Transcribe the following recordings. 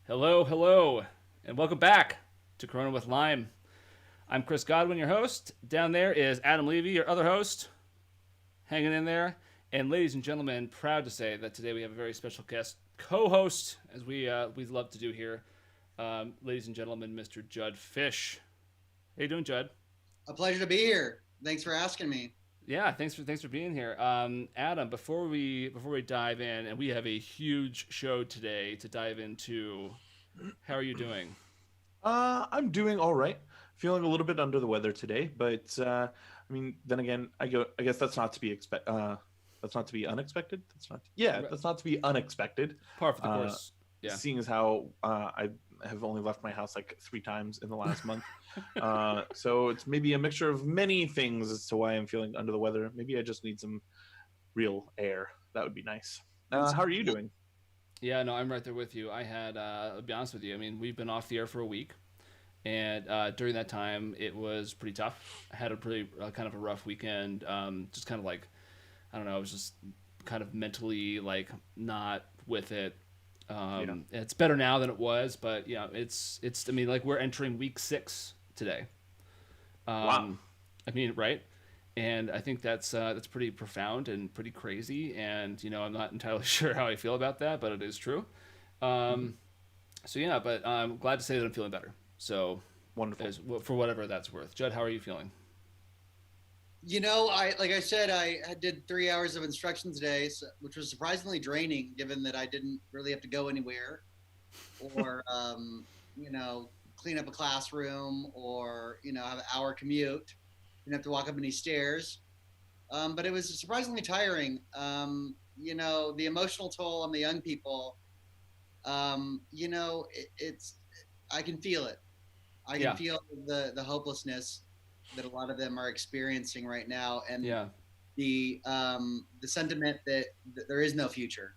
Hello, hello, and welcome back to Corona with Lime. I'm Chris Godwin, your host. Down there is Adam Levy, your other host, hanging in there. And ladies and gentlemen, proud to say that today we have a very special guest co-host, as we love to do here. Ladies and gentlemen, Mr. Judd Fish. How you doing, Judd? A pleasure to be here. Thanks for asking me. Yeah, thanks for being here, Adam. Before we dive in, and we have a huge show today to dive into. How are you doing? I'm doing all right. Feeling a little bit under the weather today, but I mean, then again, I guess that's not to be that's not to be unexpected. That's not to be unexpected. Par for the Uh, course. Yeah. Seeing as how I have only left my house like 3 times in the last month, so it's maybe a mixture of many things as to why I'm feeling under the weather. Maybe I just need some real air. That would be nice. How are you doing? Yeah, no, I'm right there with you. I had, I'll be honest with you. I mean, we've been off the air for a week, and during that time, it was pretty tough. I had a pretty kind of a rough weekend. Just kind of like, I don't know, I was just kind of mentally like not with it. Yeah. It's better now than it was, but yeah, it's. I mean, like we're entering week 6 today. Wow. Um, I mean, right? And I think that's pretty profound and pretty crazy. And I'm not entirely sure how I feel about that, but it is true. Mhm. Um, so yeah, but I'm glad to say that I'm feeling better. So Wonderful. for whatever that's worth. Judd, how are you feeling? I like I said, I did 3 hours of instruction today, which was surprisingly draining, given that I didn't really have to go anywhere or clean up a classroom or have an hour commute. Didn't have to walk up any stairs. But it was surprisingly tiring. The emotional toll on the young people. It's I can feel it. I can Yeah, feel the hopelessness that a lot of them are experiencing right now, and yeah, the sentiment that there is no future.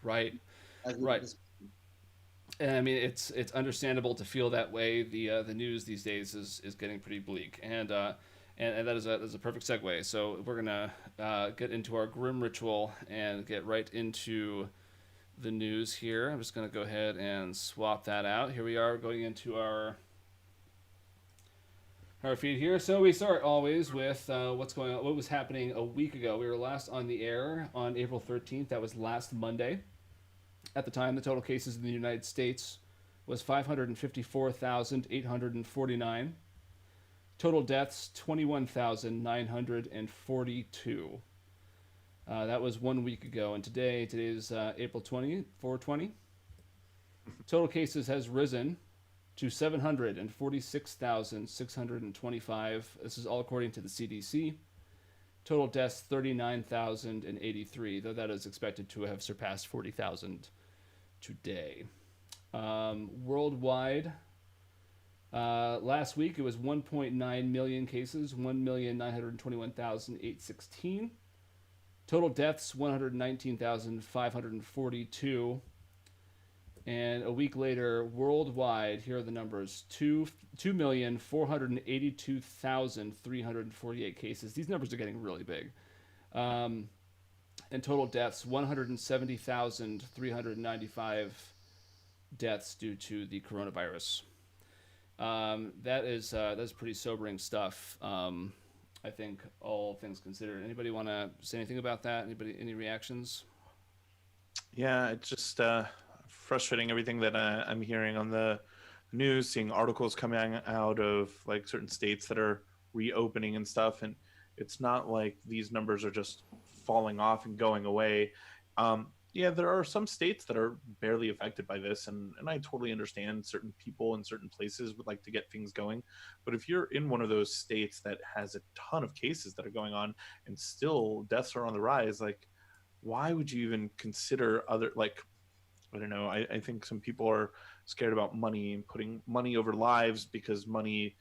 right, As right. And I mean, it's understandable to feel that way. The news these days is getting pretty bleak, and that is a perfect segue. So we're gonna get into our grim ritual and get right into the news here. I'm just gonna go ahead and swap that out. Here we are going into our feed here. So we start always with what was happening a week ago. We were last on the air on April 13th. That was last Monday. At the time, the total cases in the United States was 554,849. Total deaths 21,942. That was 1 week ago, and today is April 20, 420. Total cases has risen to 746,625. This is all according to the CDC. Total deaths 39,083, though that is expected to have surpassed 40,000 today. Worldwide, last week it was 1.9 million cases, 1,921,816. Total deaths 119,542. And a week later, worldwide, here are the numbers: 2,482,348 cases. These numbers are getting really big. Um, and total deaths 170,395 deaths due to the coronavirus. That's pretty sobering stuff. I think all things considered. Anybody want to say anything about that? Anybody any reactions? Yeah, it's just frustrating everything that I'm hearing on the news, seeing articles coming out of like certain states that are reopening and stuff, and it's not like these numbers are just falling off and going away. Yeah, there are some states that are barely affected by this, and I totally understand certain people in certain places would like to get things going. But if you're in one of those states that has a ton of cases that are going on and still deaths are on the rise, like why would you even consider other like I don't know. I think some people are scared about money and putting money over lives because money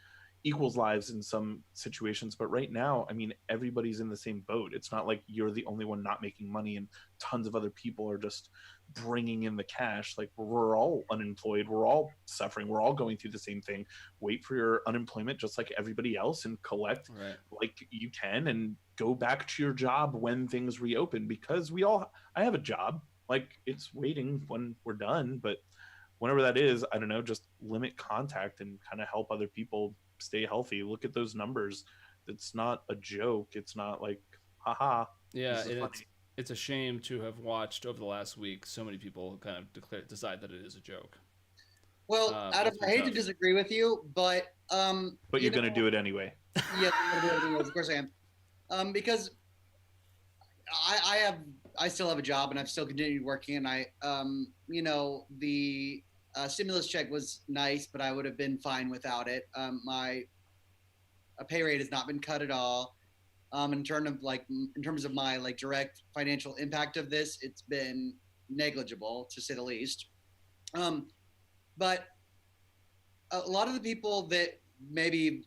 equals lives in some situations. But right now, I mean, everybody's in the same boat. It's not like you're the only one not making money and tons of other people are just bringing in the cash. Like we're all unemployed. We're all suffering. We're all going through the same thing. Wait for your unemployment just like everybody else and collect Right. like you can and go back to your job when things reopen because I have a job. like it's waiting when we're done, but whenever that is, I don't know, just limit contact and kind of help other people stay healthy. Look at those numbers. It's not a joke. It's not like, haha, Yeah, this is and funny. it's a shame to have watched over the last week so many people kind of decide that it is a joke. Well, Adam, It's I been hate to tough. disagree with you, but But you're going to do it anyway. yes, I'm gonna do it anyways. Of course I am. Because I have I still have a job and I've still continued working, and the stimulus check was nice, but I would have been fine without it. My pay rate has not been cut at all. In terms of my like direct financial impact of this, it's been negligible to say the least. But a lot of the people that maybe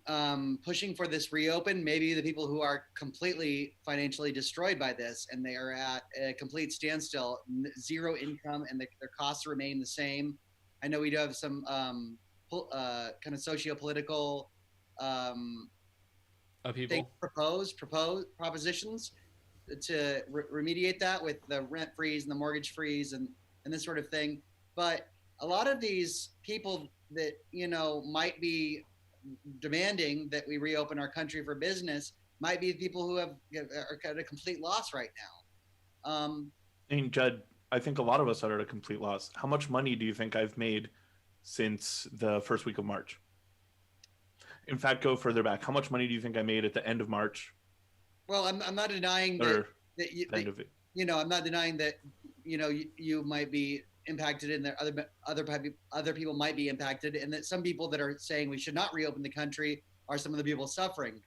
pushing for this reopen, maybe the people who are completely financially destroyed by this, and they are at a complete standstill, zero income, and their costs remain the same. I know we do have some kind of socio-political things People. propositions to remediate that with the rent freeze and the mortgage freeze and this sort of thing. But a lot of these people that might be demanding that we reopen our country for business might be people who are at a complete loss right now. I mean, Judd, I think a lot of us are at a complete loss. How much money do you think I've made since the first week of March? In fact, go further back. How much money do you think I made at the end of March? Well, I'm not denying I'm not denying that you might be impacted, and that other people might be impacted, and that some people that are saying we should not reopen the country are some of the people suffering.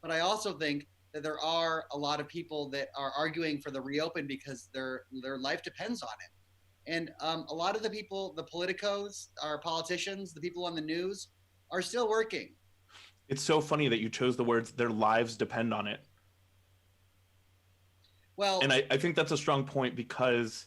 But I also think that there are a lot of people that are arguing for the reopen because their life depends on it. And a lot of the people, the politicos, our politicians, the people on the news, are still working. It's so funny that you chose the words "their lives depend on it." Well, and I think that's a strong point, because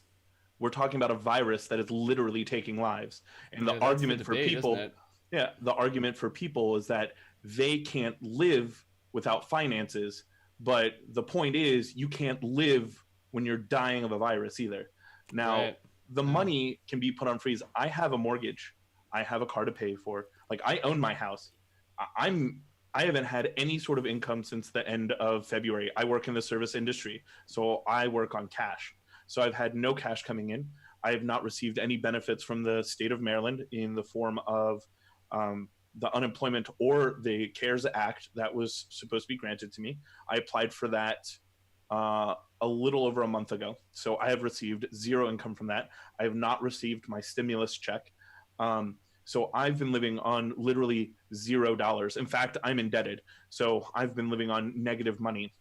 we're talking about a virus that is literally taking lives. And the argument for people, the argument for people is that they can't live without finances. But the point is, you can't live when you're dying of a virus either. Now, the money can be put on freeze. I have a mortgage. I have a car to pay for. Like, I own my house. I haven't had any sort of income since the end of February. I work in the service industry, so I work on cash. So I've had no cash coming in. I have not received any benefits from the state of Maryland in the form of the unemployment or the CARES Act that was supposed to be granted to me. I applied for that a little over a month ago. So I have received zero income from that. I have not received my stimulus check. So I've been living on literally $0. In fact, I'm indebted. So I've been living on negative money.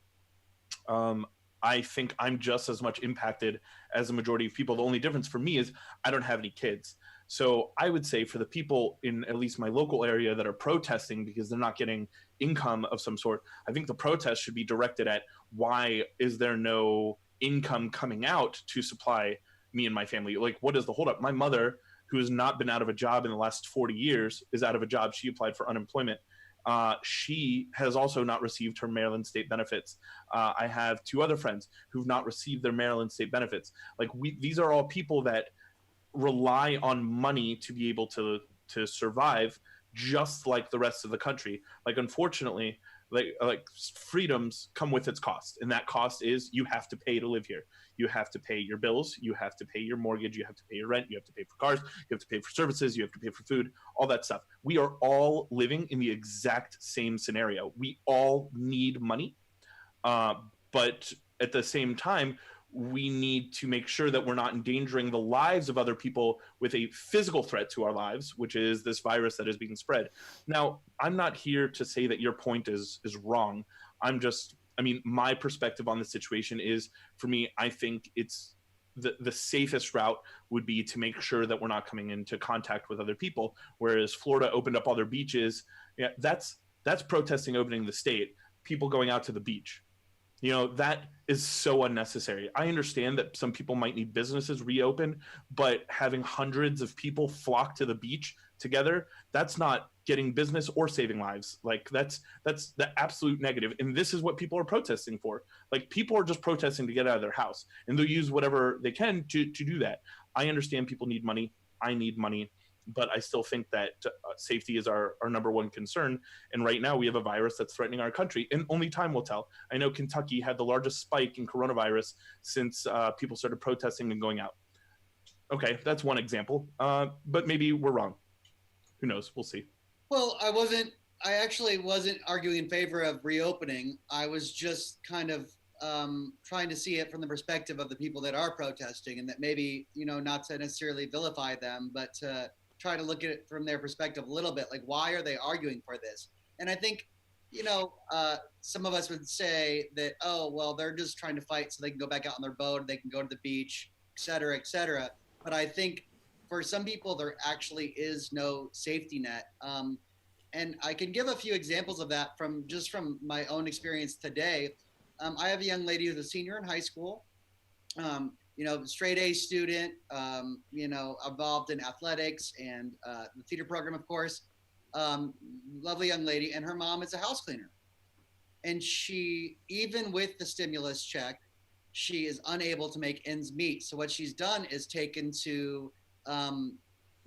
I think I'm just as much impacted as the majority of people. The only difference for me is I don't have any kids. So I would say for the people in at least my local area that are protesting because they're not getting income of some sort, I think the protest should be directed at why is there no income coming out to supply me and my family? Like, what is the holdup? My mother, who has not been out of a job in the last 40 years, is out of a job. She applied for unemployment. She has also not received her Maryland state benefits. I have two other friends who've not received their Maryland state benefits. Like, these are all people that rely on money to be able to survive, just like the rest of the country. Like, unfortunately, like freedoms come with its cost, and that cost is you have to pay to live here. You have to pay your bills, you have to pay your mortgage, you have to pay your rent, you have to pay for cars, you have to pay for services, you have to pay for food, all that stuff. We are all living in the exact same scenario. We all need money, but at the same time, we need to make sure that we're not endangering the lives of other people with a physical threat to our lives, which is this virus that is being spread. Now, I'm not here to say that your point is wrong. My perspective on the situation is, for me, I think it's the safest route would be to make sure that we're not coming into contact with other people. Whereas Florida opened up all their beaches. Yeah, that's protesting opening the state. People going out to the beach. That is so unnecessary. I understand that some people might need businesses reopen, but having hundreds of people flock to the beach together, that's not getting business or saving lives. Like that's the absolute negative. And this is what people are protesting for. Like people are just protesting to get out of their house, and they'll use whatever they can to do that. I understand people need money. I need money, but I still think that safety is our number one concern. And right now we have a virus that's threatening our country, and only time will tell. I know Kentucky had the largest spike in coronavirus since people started protesting and going out. Okay, that's one example, but maybe we're wrong. Who knows? We'll see. Well, I actually wasn't arguing in favor of reopening. I was just kind of trying to see it from the perspective of the people that are protesting, and that maybe, not to necessarily vilify them, but to try to look at it from their perspective a little bit. Like, why are they arguing for this? And I think, some of us would say that, oh, well, they're just trying to fight so they can go back out on their boat, they can go to the beach, et cetera, et cetera. But I think for some people, there actually is no safety net. And I can give a few examples of that from my own experience today. I have a young lady who's a senior in high school, straight A student, involved in athletics and the theater program, of course. Lovely young lady. And her mom is a house cleaner. And she, even with the stimulus check, she is unable to make ends meet. So what she's done is taken to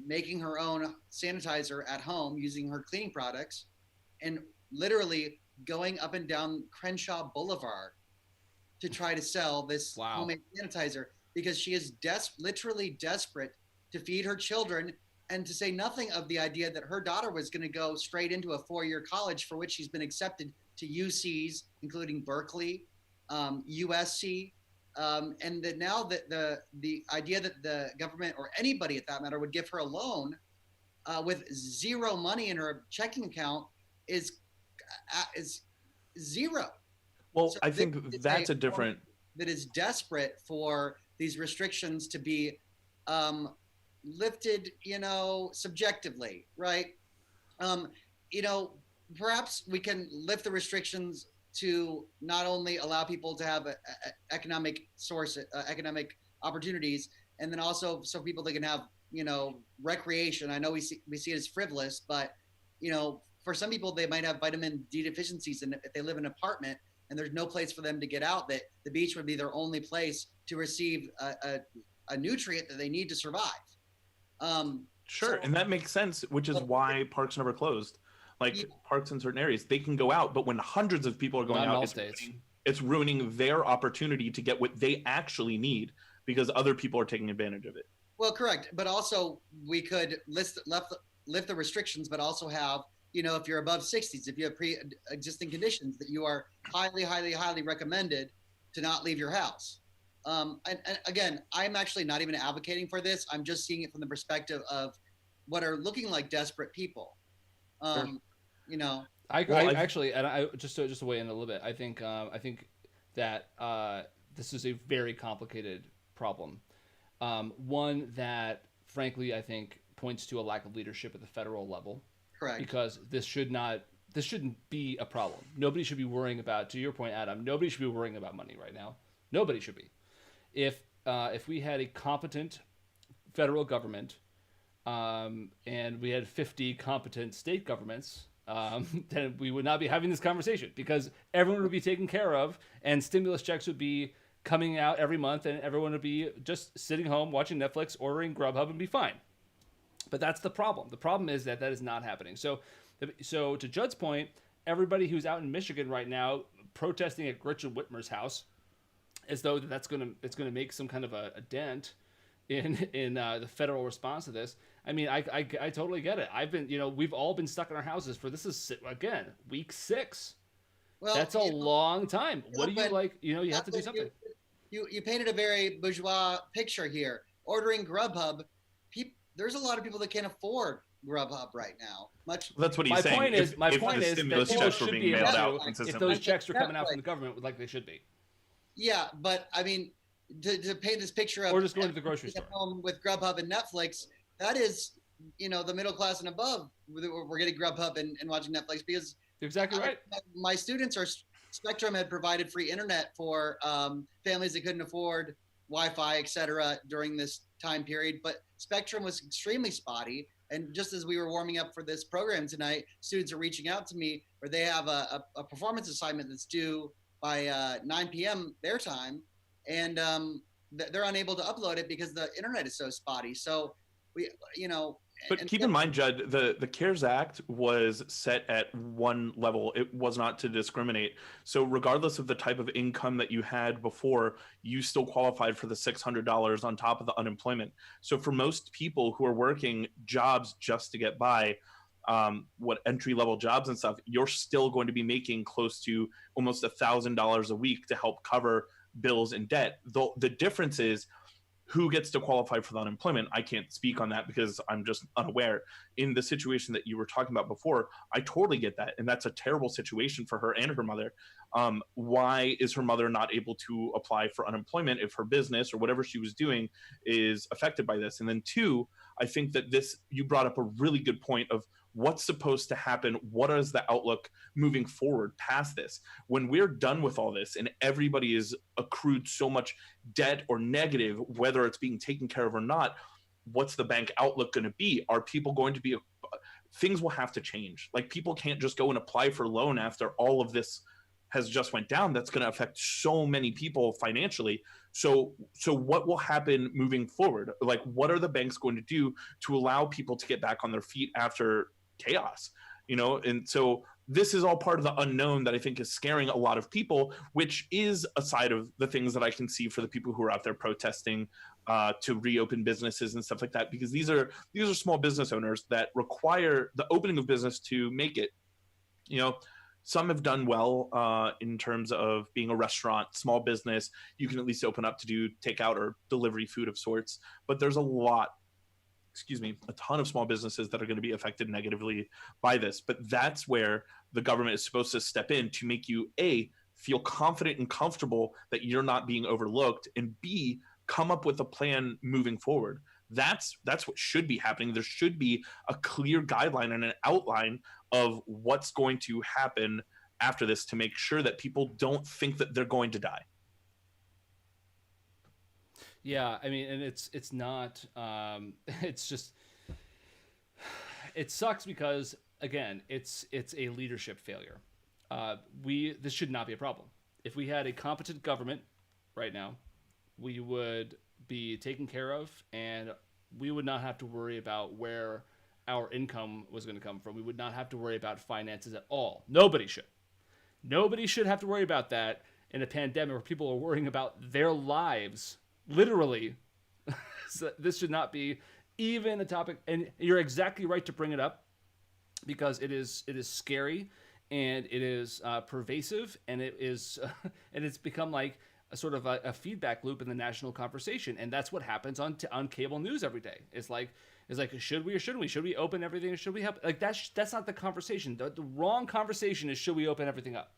making her own sanitizer at home using her cleaning products, and literally going up and down Crenshaw Boulevard to try to sell this homemade sanitizer, because she is literally desperate to feed her children, and to say nothing of the idea that her daughter was going to go straight into a 4-year college for which she's been accepted to UCs, including Berkeley, USC. And that now that the idea that the government or anybody at that matter would give her a loan with zero money in her checking account is zero. Well, so I think that's a different. That is desperate for these restrictions to be lifted, subjectively, right? Perhaps we can lift the restrictions to not only allow people to have economic opportunities, and then also so people that can have, recreation. I know we see it as frivolous, but, for some people, they might have vitamin D deficiencies, and if they live in an apartment and there's no place for them to get out, that the beach would be their only place to receive a nutrient that they need to survive. Sure, and that makes sense, which is why parks never closed. Parks in certain areas, they can go out, but when hundreds of people are going out, it's ruining their opportunity to get what they actually need, because other people are taking advantage of it. Well, correct. But also we could lift the restrictions, but also have, if you're above 60s, if you have pre-existing conditions, that you are highly, highly, highly recommended to not leave your house. And again, I'm actually not even advocating for this. I'm just seeing it from the perspective of what are looking like desperate people. Sure. I actually, and I just to weigh in a little bit. I think that this is a very complicated problem. One that, frankly, I think points to a lack of leadership at the federal level. Correct. Because this shouldn't be a problem. Nobody should be worrying about. To your point, Adam, nobody should be worrying about money right now. Nobody should be. If we had a competent federal government, and we had 50 competent state governments, then we would not be having this conversation, because everyone would be taken care of, and stimulus checks would be coming out every month, and everyone would be just sitting home watching Netflix, ordering Grubhub, and be fine. But that's the problem. The problem is that is not happening. So to Judd's point, everybody who's out in Michigan right now protesting at Gretchen Whitmer's house, as though it's going to make some kind of a dent in the federal response to this. I mean, I totally get it. We've all been stuck in our houses for, this is, again, week 6. Well, that's a long time. What do you like? You have to do something. You painted a very bourgeois picture here. Ordering Grubhub, there's a lot of people that can't afford Grubhub right now. That's what he's saying. My point is stimulus checks were being mailed out consistently. If those checks are coming out from the government like they should be. Yeah, but I mean, to paint this picture of, or just going to the grocery store home with Grubhub and Netflix, that is, the middle class and above. We're getting Grubhub and watching Netflix, because you're exactly right. My students Spectrum had provided free internet for families that couldn't afford Wi-Fi, et cetera, during this time period. But Spectrum was extremely spotty. And just as we were warming up for this program tonight, students are reaching out to me where they have a performance assignment that's due by 9 p.m. their time, and they're unable to upload it because the internet is so spotty. So we, But keep in mind, Judd, the CARES Act was set at one level. It was not to discriminate. So regardless of the type of income that you had before, you still qualified for the $600 on top of the unemployment. So for most people who are working jobs just to get by, what entry-level jobs and stuff, you're still going to be making close to almost $1,000 a week to help cover bills and debt. The difference is who gets to qualify for the unemployment. I can't speak on that because I'm just unaware. In the situation that you were talking about before, I totally get that. And that's a terrible situation for her and her mother. Why is her mother not able to apply for unemployment if her business or whatever she was doing is affected by this? And then two, I think that you brought up a really good point of what's supposed to happen. What is the outlook moving forward past this? When we're done with all this and everybody is accrued so much debt or negative, whether it's being taken care of or not, what's the bank outlook going to be? Are people going to be, things will have to change. Like people can't just go and apply for a loan after all of this has just went down. That's going to affect so many people financially. So what will happen moving forward? Like, what are the banks going to do to allow people to get back on their feet after chaos? And so this is all part of the unknown that I think is scaring a lot of people, which is a side of the things that I can see for the people who are out there protesting to reopen businesses and stuff like that, because these are small business owners that require the opening of business to make it. Some have done well in terms of being a restaurant, small business. You can at least open up to do takeout or delivery food of sorts. But there's a ton of small businesses that are going to be affected negatively by this. But that's where the government is supposed to step in to make you, A, feel confident and comfortable that you're not being overlooked, and B, come up with a plan moving forward. That's what should be happening. There should be a clear guideline and an outline of what's going to happen after this to make sure that people don't think that they're going to die. Yeah, I mean, and it's not, it's just, it sucks because, again, it's a leadership failure. This should not be a problem. If we had a competent government right now, we would be taken care of, and we would not have to worry about where our income was going to come from. We would not have to worry about finances at all. Nobody should. Nobody should have to worry about that in a pandemic where people are worrying about their lives, literally. So this should not be even a topic. And you're exactly right to bring it up, because it is scary, and it is pervasive, and it is and it's become like a sort of a feedback loop in the national conversation. And that's what happens on cable news every day. It's like, should we or shouldn't we? Should we open everything or should we have, like, that's not the conversation. The wrong conversation is, should we open everything up?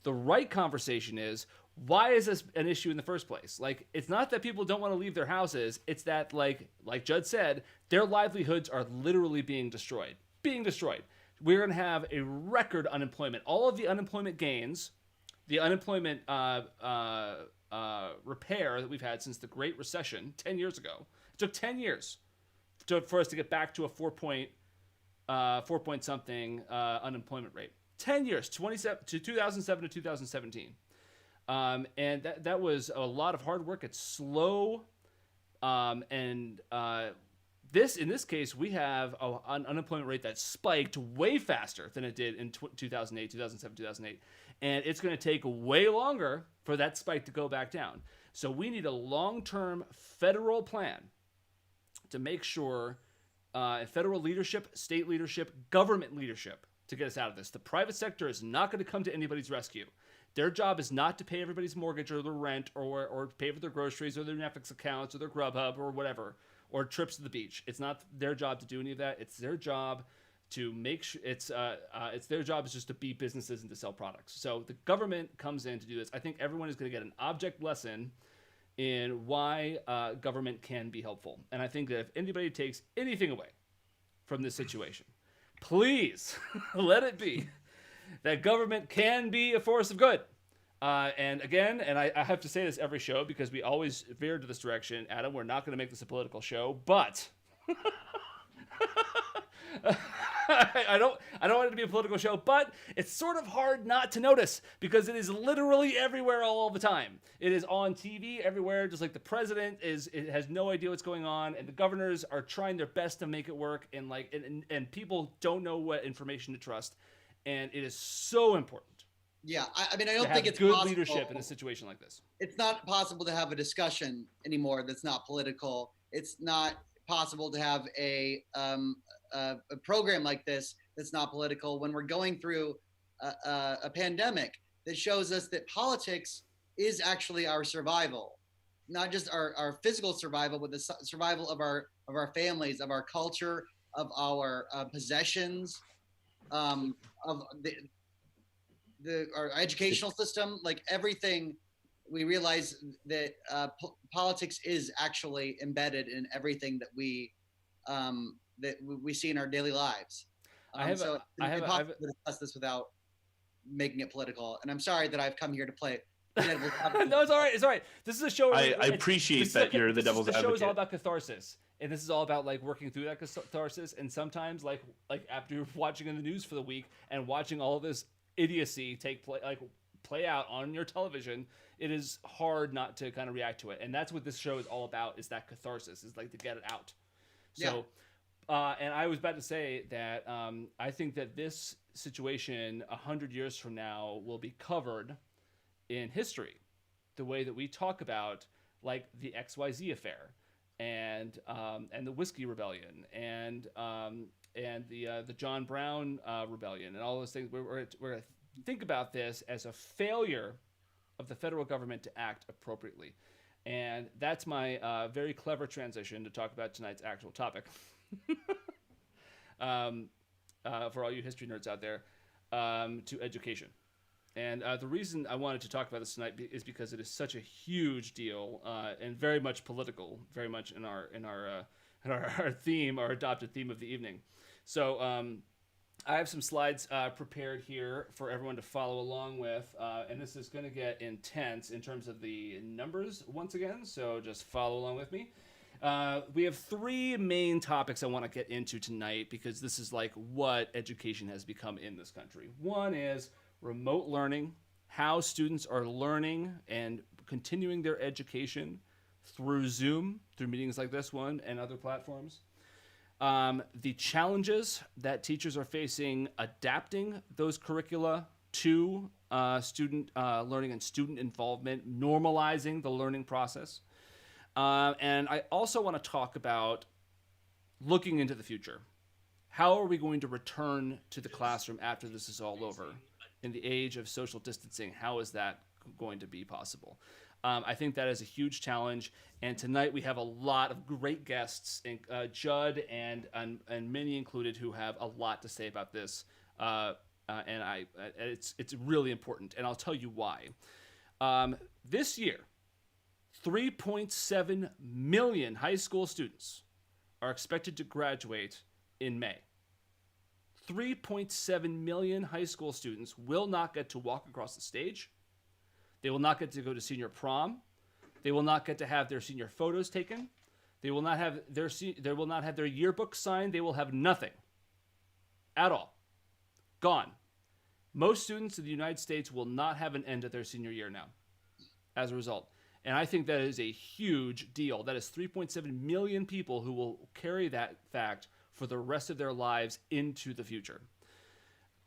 The right conversation is, why is this an issue in the first place? Like, it's not that people don't want to leave their houses. It's that, like Judd said, their livelihoods are literally being destroyed. We're going to have a record unemployment. All of the unemployment gains, the unemployment repair that we've had since the Great Recession 10 years ago. It took 10 years for us to get back to a 4 point something unemployment rate. 10 years, 2007 to 2017. And that was a lot of hard work. It's slow. In this case, we have an unemployment rate that spiked way faster than it did in 2008, 2007, 2008. And it's going to take way longer for that spike to go back down. So we need a long-term federal plan to make sure federal leadership, state leadership, government leadership to get us out of this. The private sector is not going to come to anybody's rescue. Their job is not to pay everybody's mortgage or their rent or pay for their groceries or their Netflix accounts or their Grubhub or whatever, or trips to the beach. It's not their job to do any of that. It's their job to make sure it's their job is just to be businesses and to sell products. So the government comes in to do this. I think everyone is going to get an object lesson in why government can be helpful. And I think that if anybody takes anything away from this situation, please let it be that government can be a force of good. And again, and I have to say this every show because we always veer to this direction, Adam, we're not going to make this a political show, but I don't want it to be a political show, but it's sort of hard not to notice because it is literally everywhere all the time. It is on TV everywhere, just like the president it has no idea what's going on, and the governors are trying their best to make it work, and people don't know what information to trust, and it is so important. Yeah, I mean, I don't to think have it's good possible. leadership in a situation like this. It's not possible to have a discussion anymore that's not political. It's not possible to have a program like this that's not political when we're going through a pandemic that shows us that politics is actually our survival, not just our physical survival, but the survival of our families, of our culture, of our possessions, of our educational system, like everything. We realize that politics is actually embedded in everything that we see in our daily lives. It's impossible to discuss this without making it political. And I'm sorry that I've come here to play. No, it's all right. It's all right. This is a show. I appreciate that you're the devil's advocate. The show is all about catharsis, and this is all about like working through that catharsis. And sometimes, like after watching in the news for the week and watching all of this idiocy play out on your television, it is hard not to kind of react to it. And that's what this show is all about, is that catharsis, is like to get it out. So, and I was about to say that I think that this situation 100 years from now will be covered in history, the way that we talk about like the XYZ affair and the Whiskey Rebellion and the John Brown rebellion and all those things. We're going to think about this as a failure of the federal government to act appropriately. And that's my very clever transition to talk about tonight's actual topic. For all you history nerds out there, to education. And the reason I wanted to talk about this tonight is because it is such a huge deal and very much political, very much in our theme, our adopted theme of the evening. So I have some slides prepared here for everyone to follow along with, and this is going to get intense in terms of the numbers once again, so just follow along with me. We have three main topics I want to get into tonight because this is like what education has become in this country. One is remote learning, how students are learning and continuing their education through Zoom, through meetings like this one and other platforms. The challenges that teachers are facing adapting those curricula to student learning and student involvement, normalizing the learning process. And I also want to talk about looking into the future. How are we going to return to the classroom after this is all over? In the age of social distancing, how is that going to be possible? I think that is a huge challenge, and tonight we have a lot of great guests, Judd and many included, who have a lot to say about this, and it's really important, and I'll tell you why. This year, 3.7 million high school students are expected to graduate in May. 3.7 million high school students will not get to walk across the stage. They will not get to go to senior prom. They will not get to have their senior photos taken. They will not have their yearbook signed. They will have nothing at all. Gone. Most students in the United States will not have an end of their senior year now as a result. And I think that is a huge deal. That is 3.7 million people who will carry that fact for the rest of their lives into the future.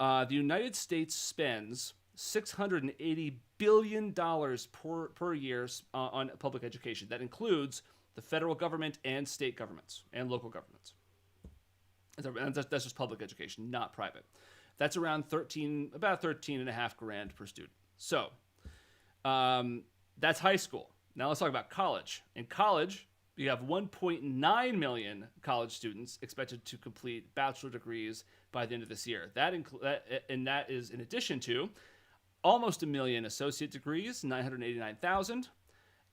The United States spends $680 billion per year on public education. That includes the federal government and state governments and local governments. That's just public education, not private. That's around about $13.5 per student. So that's high school. Now let's talk about college. In college, you have 1.9 million college students expected to complete bachelor degrees by the end of this year. That is in addition to almost 1 million associate degrees, 989,000,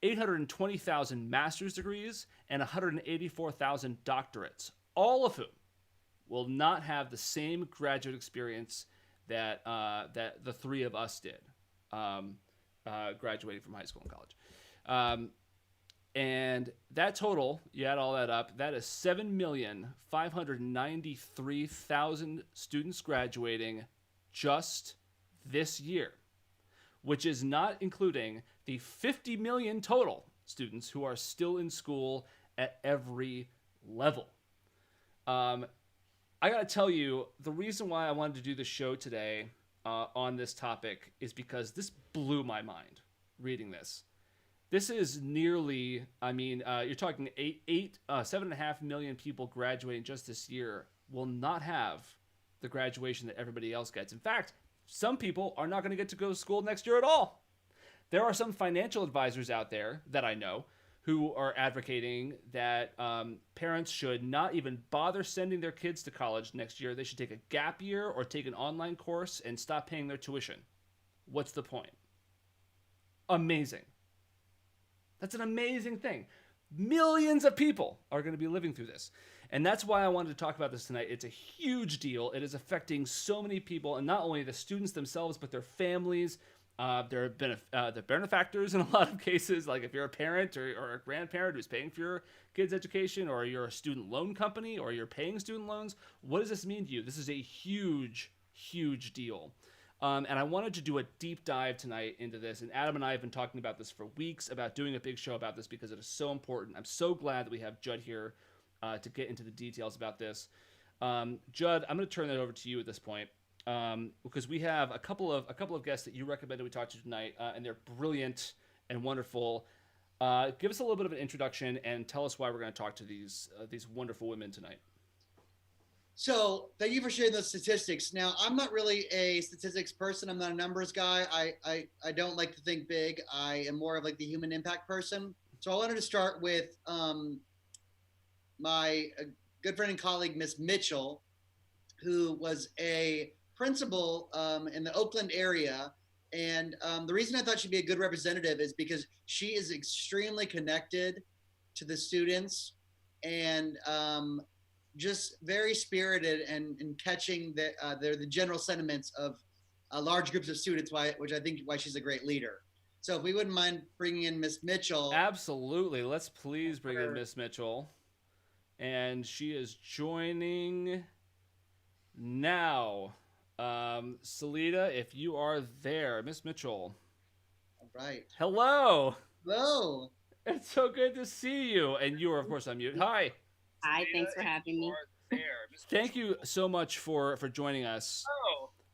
820,000 master's degrees, and 184,000 doctorates, all of whom will not have the same graduate experience that the three of us did, graduating from high school and college. And that total, you add all that up, that is 7,593,000 students graduating just this year, which is not including the 50 million total students who are still in school at every level. I got to tell you, the reason why I wanted to do the show today on this topic is because this blew my mind reading this. This is nearly, you're talking 7.5 million people graduating just this year will not have the graduation that everybody else gets. In fact, some people are not going to get to go to school next year at all. There are some financial advisors out there that I know who are advocating that parents should not even bother sending their kids to college next year. They should take a gap year or take an online course and stop paying their tuition. What's the point? Amazing. That's an amazing thing. Millions of people are going to be living through this. And that's why I wanted to talk about this tonight. It's a huge deal. It is affecting so many people, and not only the students themselves, but their families, their benefactors in a lot of cases. Like if you're a parent or a grandparent who's paying for your kid's education, or you're a student loan company, or you're paying student loans, what does this mean to you? This is a huge, huge deal. And I wanted to do a deep dive tonight into this. And Adam and I have been talking about this for weeks, about doing a big show about this because it is so important. I'm so glad that we have Judd here to get into the details about this. Judd, I'm going to turn that over to you at this point because we have a couple of guests that you recommended we talk to tonight, and they're brilliant and wonderful. Give us a little bit of an introduction and tell us why we're going to talk to these wonderful women tonight. So thank you for sharing those statistics. Now, I'm not really a statistics person. I'm not a numbers guy. I don't like to think big. I am more of like the human impact person. So I wanted to start with my good friend and colleague, Miss Mitchell, who was a principal in the Oakland area. And the reason I thought she'd be a good representative is because she is extremely connected to the students and just very spirited and catching the general sentiments of large groups of students, which I think why she's a great leader. So if we wouldn't mind bringing in Miss Mitchell. Absolutely. Let's please bring in Miss Mitchell. And she is joining now. Salida, if you are there, Miss Mitchell. All right. Hello. Hello. It's so good to see you. And you are, of course, on mute. Hi. Hi, thanks for having me. Thank you so much for joining us.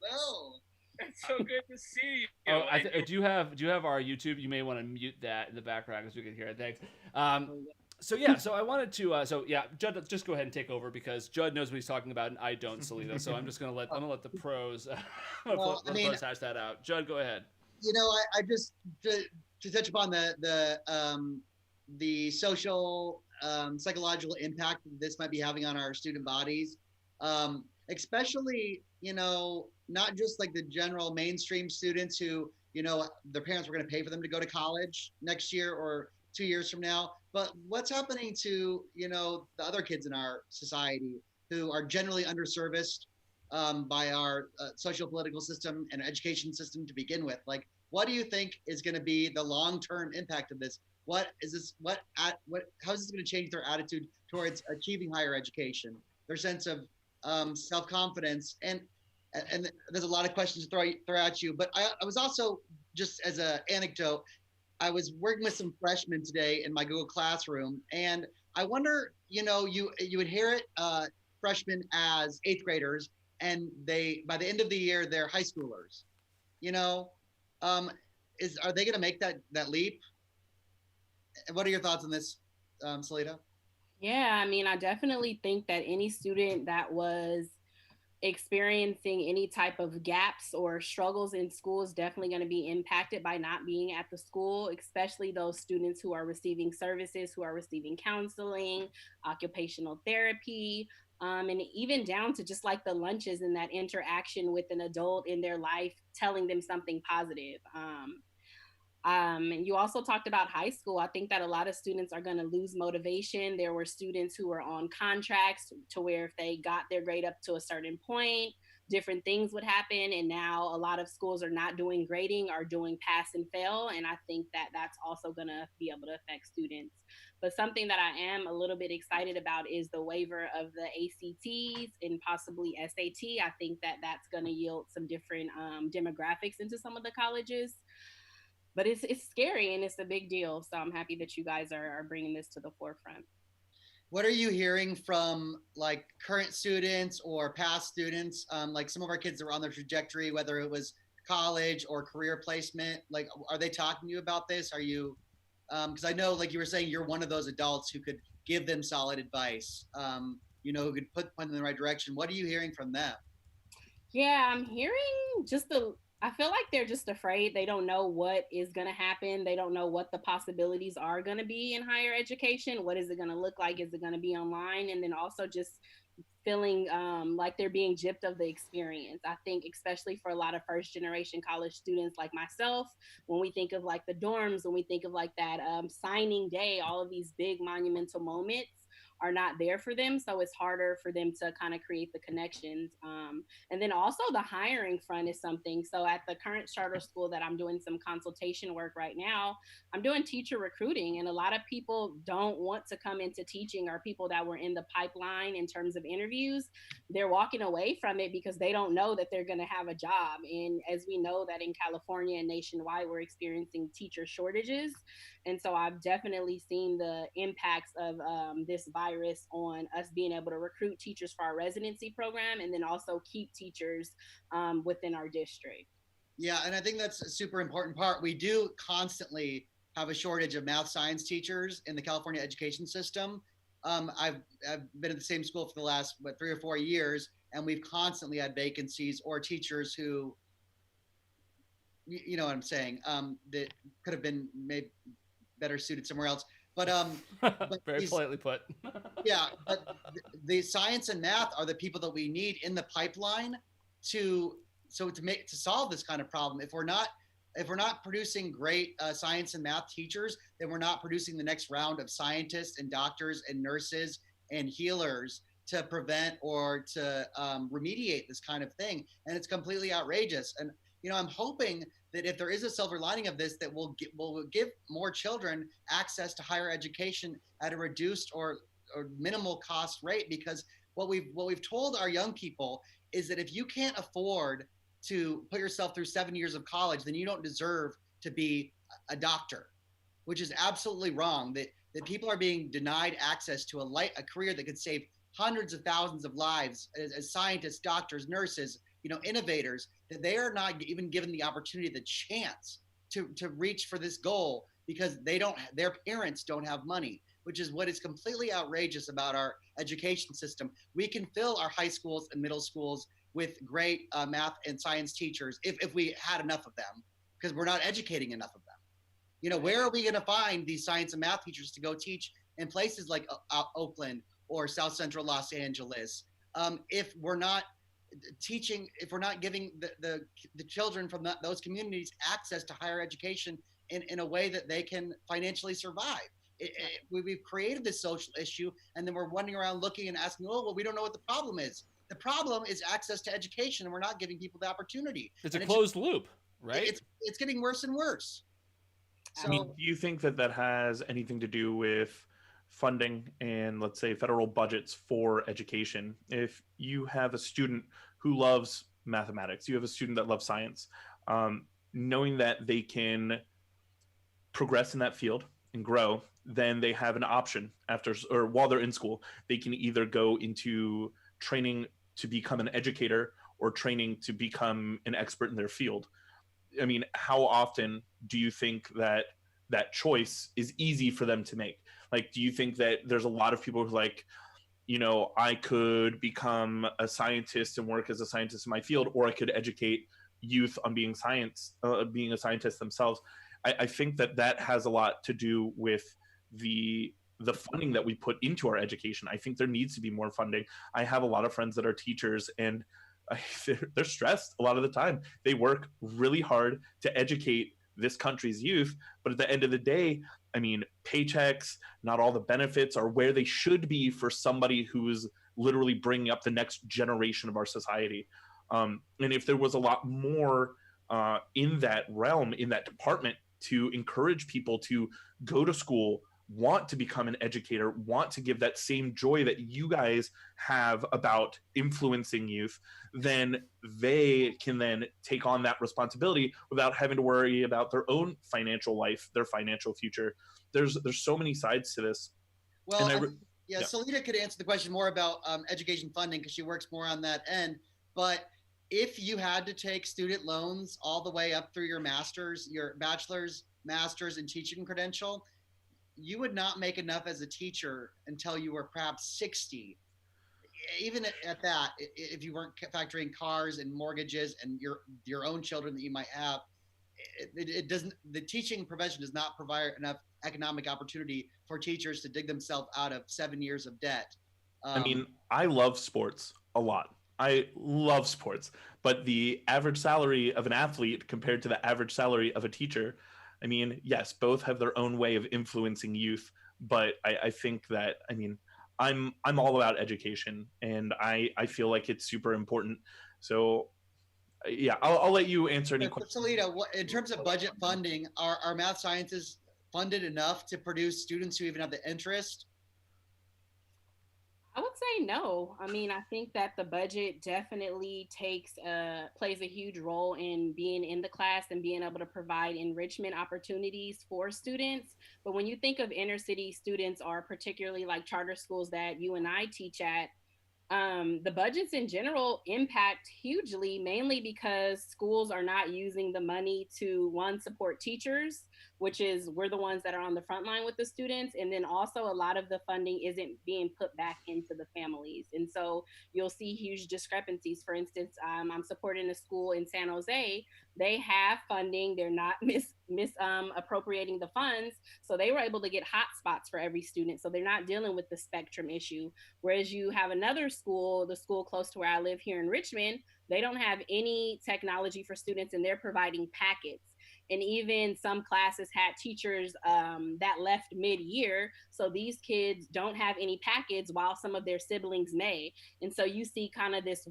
Hello. It's so good to see you. Oh, do you have our YouTube? You may want to mute that in the background because we can hear it. Thanks. So I wanted to. Judd, just go ahead and take over because Judd knows what he's talking about and I don't, Salida. So I'm just gonna let the pros. Pros hash that out. Judd, go ahead. You know, I just to touch upon the social psychological impact this might be having on our student bodies, especially, you know, not just like the general mainstream students who, you know, their parents were going to pay for them to go to college next year or 2 years from now, but what's happening to, you know, the other kids in our society who are generally underserviced by our social political system and education system to begin with. Like, what do you think is going to be the long-term impact of this? How is this going to change their attitude towards achieving higher education, their sense of self-confidence? And there's a lot of questions to throw at you, but I was also, just as an anecdote, I was working with some freshmen today in my Google Classroom, and I wonder, you know, you inherit freshmen as 8th graders, and by the end of the year, they're high schoolers. You know, are they going to make that leap? What are your thoughts on this, Salida? Yeah, I mean, I definitely think that any student that was experiencing any type of gaps or struggles in school is definitely going to be impacted by not being at the school, especially those students who are receiving services, who are receiving counseling, occupational therapy, and even down to just like the lunches and that interaction with an adult in their life, telling them something positive. And you also talked about high school. I think that a lot of students are going to lose motivation. There were students who were on contracts to where if they got their grade up to a certain point, different things would happen. And now a lot of schools are not doing grading, are doing pass and fail. And I think that that's also going to be able to affect students. But something that I am a little bit excited about is the waiver of the ACTs and possibly SAT. I think that that's going to yield some different demographics into some of the colleges. But it's scary and it's a big deal. So I'm happy that you guys are bringing this to the forefront. What are you hearing from like current students or past students? Like some of our kids that were on their trajectory, whether it was college or career placement, like, are they talking to you about this? Are you, because I know, like you were saying, you're one of those adults who could give them solid advice, who could put them in the right direction. What are you hearing from them? Yeah, I'm hearing I feel like they're just afraid. They don't know what is going to happen. They don't know what the possibilities are going to be in higher education. What is it going to look like? Is it going to be online? And then also just feeling like they're being gypped of the experience. I think especially for a lot of first generation college students like myself, when we think of like the dorms, when we think of like that signing day, all of these big monumental moments are not there for them. So it's harder for them to kind of create the connections. And then also the hiring front is something. So at the current charter school that I'm doing some consultation work right now, I'm doing teacher recruiting. And a lot of people don't want to come into teaching, or people that were in the pipeline in terms of interviews. They're walking away from it because they don't know that they're going to have a job. And as we know that in California and nationwide, we're experiencing teacher shortages. And so I've definitely seen the impacts of this virus on us being able to recruit teachers for our residency program, and then also keep teachers within our district. Yeah, and I think that's a super important part. We do constantly have a shortage of math science teachers in the California education system. I've been at the same school for the last 3 or 4 years, and we've constantly had vacancies or teachers who, you know what I'm saying, that could have been made better suited somewhere else. But very politely put. Yeah, but the science and math are the people that we need in the pipeline to solve this kind of problem. If we're not producing great science and math teachers, then we're not producing the next round of scientists and doctors and nurses and healers to prevent or to remediate this kind of thing. And it's completely outrageous. And I'm hoping that if there is a silver lining of this, that we'll give more children access to higher education at a reduced or minimal cost rate. Because what we've told our young people is that if you can't afford to put yourself through 7 years of college, then you don't deserve to be a doctor, which is absolutely wrong. That people are being denied access to a career that could save hundreds of thousands of lives as scientists, doctors, nurses, innovators, that they are not even given the opportunity, the chance to reach for this goal because their parents don't have money, which is what is completely outrageous about our education system. We can fill our high schools and middle schools with great math and science teachers if we had enough of them, because we're not educating enough of them. Where are we going to find these science and math teachers to go teach in places like Oakland or South Central Los Angeles if we're not teaching, if we're not giving the children from those communities access to higher education in a way that they can financially survive? We've created this social issue, and then we're wandering around looking and asking, we don't know what the problem is. The problem is access to education, and we're not giving people the opportunity. It's a closed loop, right? It's getting worse and worse. So, do you think that has anything to do with funding and, let's say, federal budgets for education? If you have a student who loves mathematics, you have a student that loves science, knowing that they can progress in that field and grow, then they have an option while they're in school. They can either go into training to become an educator or training to become an expert in their field. I mean, how often do you think that choice is easy for them to make? Like, do you think that there's a lot of people who I could become a scientist and work as a scientist in my field, or I could educate youth on being a scientist themselves? I think that has a lot to do with the funding that we put into our education. I think there needs to be more funding. I have a lot of friends that are teachers, and they're stressed a lot of the time. They work really hard to educate this country's youth, but at the end of the day, I mean, paychecks, not all the benefits are where they should be for somebody who's literally bringing up the next generation of our society. And if there was a lot more in that realm, in that department, to encourage people to go to school, want to become an educator, want to give that same joy that you guys have about influencing youth, then they can then take on that responsibility without having to worry about their own financial life, their financial future. There's so many sides to this. Well, And yeah, Salita could answer the question more about education funding because she works more on that end. But if you had to take student loans all the way up through your master's, your bachelor's, master's, and teaching credential, you would not make enough as a teacher until you were perhaps 60. Even at that, if you weren't factoring cars and mortgages and your own children that you might have, it doesn't. The teaching profession does not provide enough economic opportunity for teachers to dig themselves out of 7 years of debt. I mean, I love sports a lot. I love sports, but the average salary of an athlete compared to the average salary of a teacher, I mean, yes, both have their own way of influencing youth, but I think that, I mean, I'm all about education, and I feel like it's super important. So yeah, I'll let you answer any questions. Salita, in terms of budget funding, are math sciences funded enough to produce students who even have the interest? I would say no. I mean, I think that the budget definitely plays a huge role in being in the class and being able to provide enrichment opportunities for students. But when you think of inner city students, or particularly like charter schools that you and I teach at, the budgets in general impact hugely, mainly because schools are not using the money to, one, support teachers, which is we're the ones that are on the front line with the students. And then also a lot of the funding isn't being put back into the families. And so you'll see huge discrepancies. For instance, I'm supporting a school in San Jose. They have funding. They're not appropriating the funds. So they were able to get hotspots for every student. So they're not dealing with the spectrum issue. Whereas you have another school, the school close to where I live here in Richmond, they don't have any technology for students and they're providing packets. And even some classes had teachers that left mid-year. So these kids don't have any packets while some of their siblings may. And so you see kind of this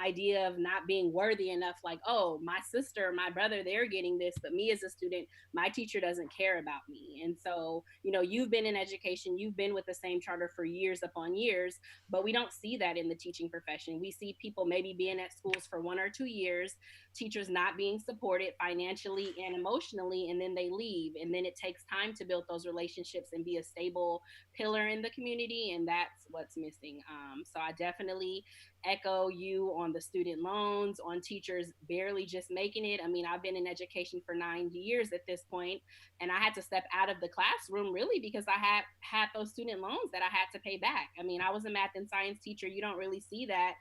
idea of not being worthy enough, like, oh, my sister, my brother, they're getting this, but me as a student, my teacher doesn't care about me. And so, you've been in education, you've been with the same charter for years upon years, but we don't see that in the teaching profession. We see people maybe being at schools for 1 or 2 years, teachers not being supported financially and emotionally, and then they leave. And then it takes time to build those relationships and be a stable pillar in the community, and that's what's missing. So I definitely echo you on the student loans, on teachers barely just making it. I mean, I've been in education for 9 years at this point, and I had to step out of the classroom really because I had those student loans that I had to pay back. I mean, I was a math and science teacher. You don't really see that,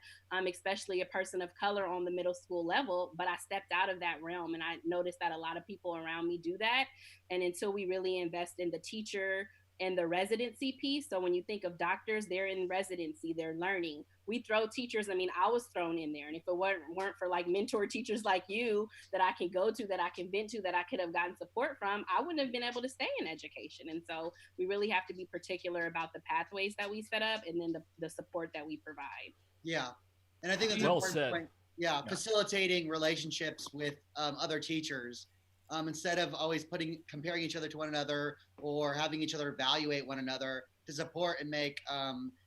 especially a person of color on the middle school level, but I stepped out of that realm, and I noticed that a lot of people around me do that. And until we really invest in the teacher and the residency piece, so when you think of doctors, they're in residency, they're learning. We throw teachers, I mean, I was thrown in there, and if it weren't for like mentor teachers like you that I can go to, that I can vent to, that I could have gotten support from, I wouldn't have been able to stay in education. And so we really have to be particular about the pathways that we set up, and then the support that we provide. Yeah, and I think that's well an important said. point. Yeah, facilitating relationships with other teachers, instead of always comparing each other to one another or having each other evaluate one another, to support and make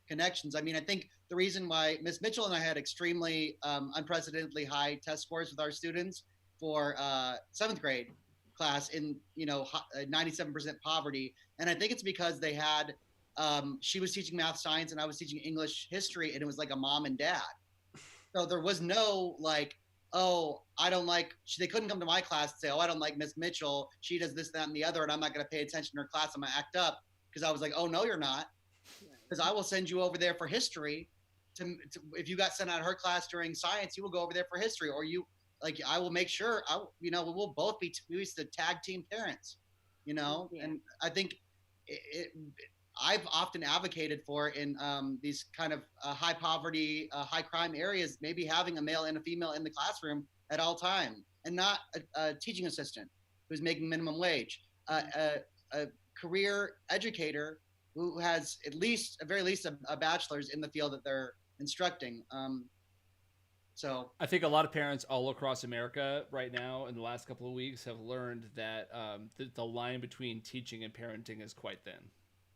connections. I mean, I think the reason why Miss Mitchell and I had extremely unprecedentedly high test scores with our students for 7th grade class in 97% poverty, and I think it's because they had she was teaching math science and I was teaching English history, and it was like a mom and dad. So there was no like, oh, they couldn't come to my class and say, oh, I don't like Miss Mitchell. She does this, that, and the other, and I'm not going to pay attention to her class. I'm going to act up. Because I was like, oh, no, you're not. Because I will send you over there for history. If you got sent out of her class during science, you will go over there for history. Or I will make sure, we'll both be the tag team parents, Yeah. And I think I've often advocated for in these kind of high poverty, high crime areas, maybe having a male and a female in the classroom at all time, and not a teaching assistant who's making minimum wage, a career educator who has at very least a bachelor's in the field that they're instructing. So I think a lot of parents all across America right now in the last couple of weeks have learned that the line between teaching and parenting is quite thin.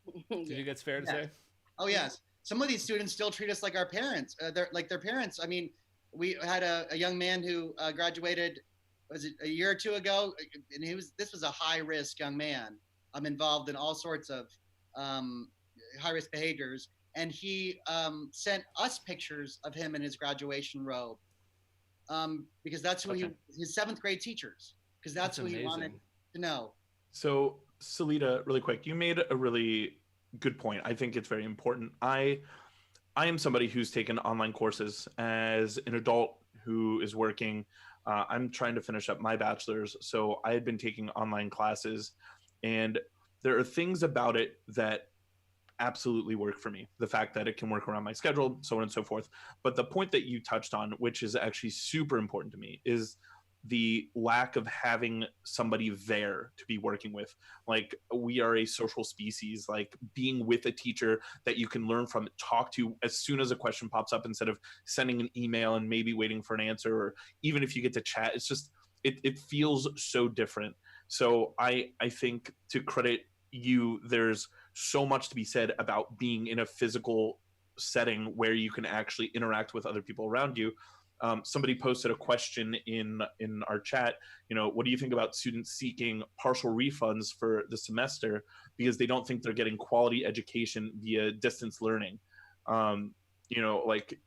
Do you Yeah. think that's fair to yeah. say? Oh yes, some of these students still treat us like our parents. They're like their parents. I mean, we had a young man who graduated, was it a year or two ago, and this was a high risk young man. I'm involved in all sorts of um, high risk behaviors, and he sent us pictures of him in his graduation robe because that's who Okay. his seventh grade teachers, because that's who he wanted amazing. to know. So, Salita, really quick, you made a really good point. I think it's very important. I am somebody who's taken online courses as an adult who is working. I'm trying to finish up my bachelor's, so I had been taking online classes, and there are things about it that absolutely work for me. The fact that it can work around my schedule, so on and so forth. But the point that you touched on, which is actually super important to me, is the lack of having somebody there to be working with. Like, we are a social species. Like, being with a teacher that you can learn from, talk to as soon as a question pops up, instead of sending an email and maybe waiting for an answer, or even if you get to chat, it's just it feels so different. So I think, to credit you, there's so much to be said about being in a physical setting where you can actually interact with other people around you. Somebody posted a question in our chat. What do you think about students seeking partial refunds for the semester because they don't think they're getting quality education via distance learning? Like,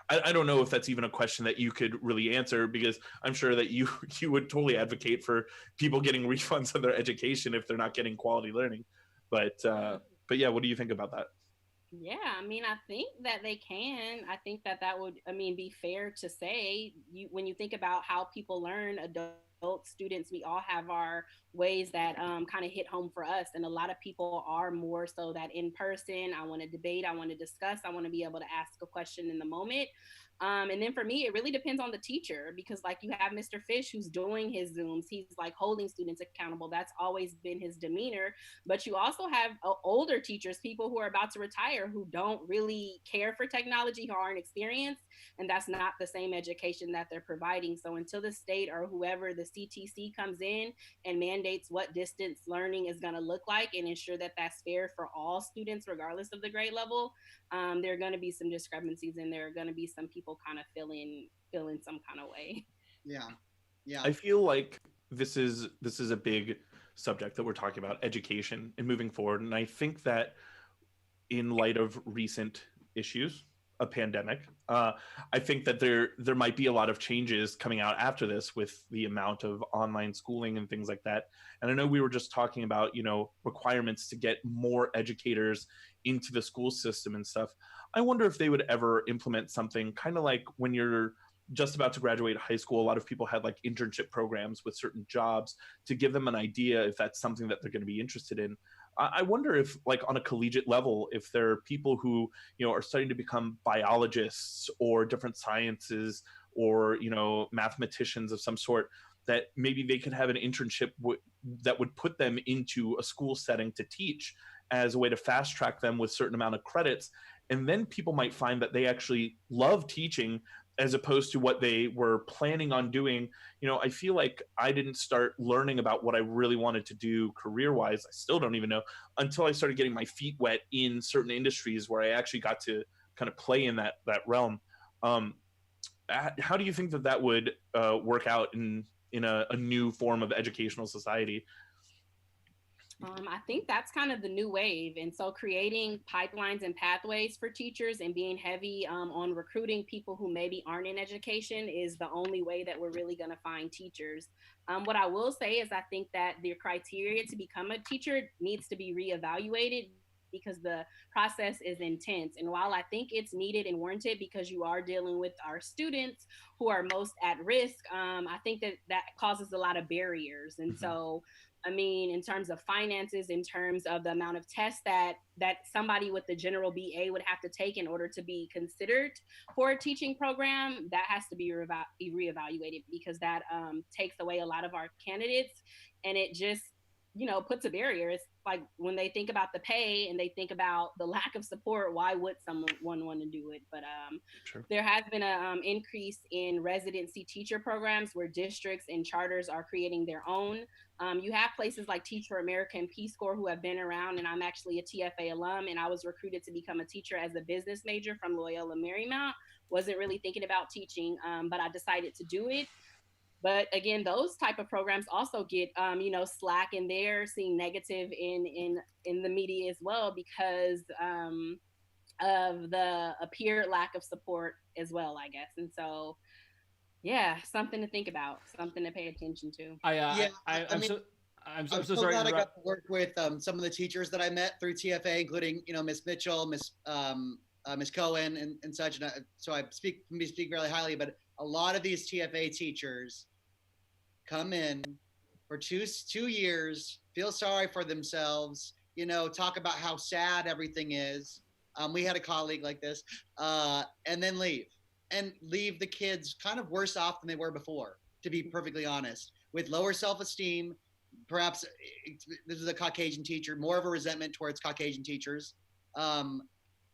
I don't know if that's even a question that you could really answer, because I'm sure that you would totally advocate for people getting refunds on their education if they're not getting quality learning. But yeah, what do you think about that? Yeah, I mean, I think that they can. I think that that would, I mean, be fair to say. When you think about how people learn, adult students, we all have our ways that kind of hit home for us. And a lot of people are more so that in person, I want to debate, I want to discuss, I want to be able to ask a question in the moment. And then for me, it really depends on the teacher, because like you have Mr. Fish who's doing his Zooms, he's like holding students accountable. That's always been his demeanor. But you also have older teachers, people who are about to retire, who don't really care for technology, who aren't experienced, and that's not the same education that they're providing. So until the state or whoever, the CTC, comes in and mandates what distance learning is going to look like and ensure that that's fair for all students, regardless of the grade level, there are going to be some discrepancies, and there are going to be some people kind of feeling some kind of way. Yeah, yeah. I feel like this is a big subject that we're talking about, education and moving forward. And I think that in light of recent issues, a pandemic, I think that there might be a lot of changes coming out after this with the amount of online schooling and things like that. And I know we were just talking about, requirements to get more educators into the school system and stuff. I wonder if they would ever implement something kind of like when you're just about to graduate high school, a lot of people had like internship programs with certain jobs to give them an idea if that's something that they're going to be interested in. I wonder if, like, on a collegiate level, if there are people who, are starting to become biologists or different sciences, or, mathematicians of some sort, that maybe they could have an internship that would put them into a school setting to teach, as a way to fast track them with certain amount of credits. And then people might find that they actually love teaching, as opposed to what they were planning on doing. I feel like I didn't start learning about what I really wanted to do career wise. I still don't even know, until I started getting my feet wet in certain industries where I actually got to kind of play in that realm. How do you think that would work out in a new form of educational society? I think that's kind of the new wave. And so creating pipelines and pathways for teachers and being heavy on recruiting people who maybe aren't in education is the only way that we're really going to find teachers. What I will say is I think that the criteria to become a teacher needs to be reevaluated, because the process is intense. And while I think it's needed and warranted, because you are dealing with our students who are most at risk, I think that causes a lot of barriers. And so, I mean, in terms of finances, in terms of the amount of tests that somebody with the general BA would have to take in order to be considered for a teaching program, that has to be reevaluated, because that takes away a lot of our candidates, and it just puts a barrier. It's like when they think about the pay and they think about the lack of support, why would someone want to do it? But Sure. there has been an increase in residency teacher programs where districts and charters are creating their own. You have places like Teach for America and Peace Corps who have been around, and I'm actually a TFA alum, and I was recruited to become a teacher as a business major from Loyola Marymount. Wasn't really thinking about teaching, but I decided to do it. But again, those type of programs also get slack, and they're seeing negative in the media as well because of the appeared lack of support as well, I guess. And so, yeah, something to think about, something to pay attention to. I'm so so sorry glad to I interrupt. got to work with some of the teachers that I met through TFA, including Miss Mitchell, Miss Cohen, and such. And so I speak really highly, but a lot of these TFA teachers come in for two years, feel sorry for themselves, talk about how sad everything is. We had a colleague like this, and then leave the kids kind of worse off than they were before, to be perfectly honest, with lower self-esteem. Perhaps this is a Caucasian teacher, more of a resentment towards Caucasian teachers,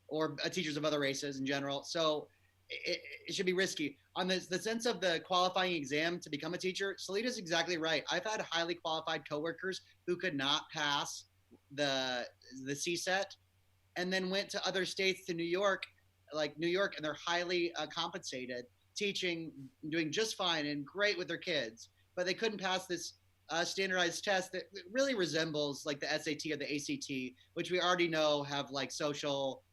or teachers of other races in general. So it should be risky. On the sense of the qualifying exam to become a teacher, Salita's exactly right. I've had highly qualified coworkers who could not pass the CSET and then went to other states, to New York, and they're highly compensated, teaching, doing just fine and great with their kids, but they couldn't pass this standardized test that really resembles like the SAT or the ACT, which we already know have like social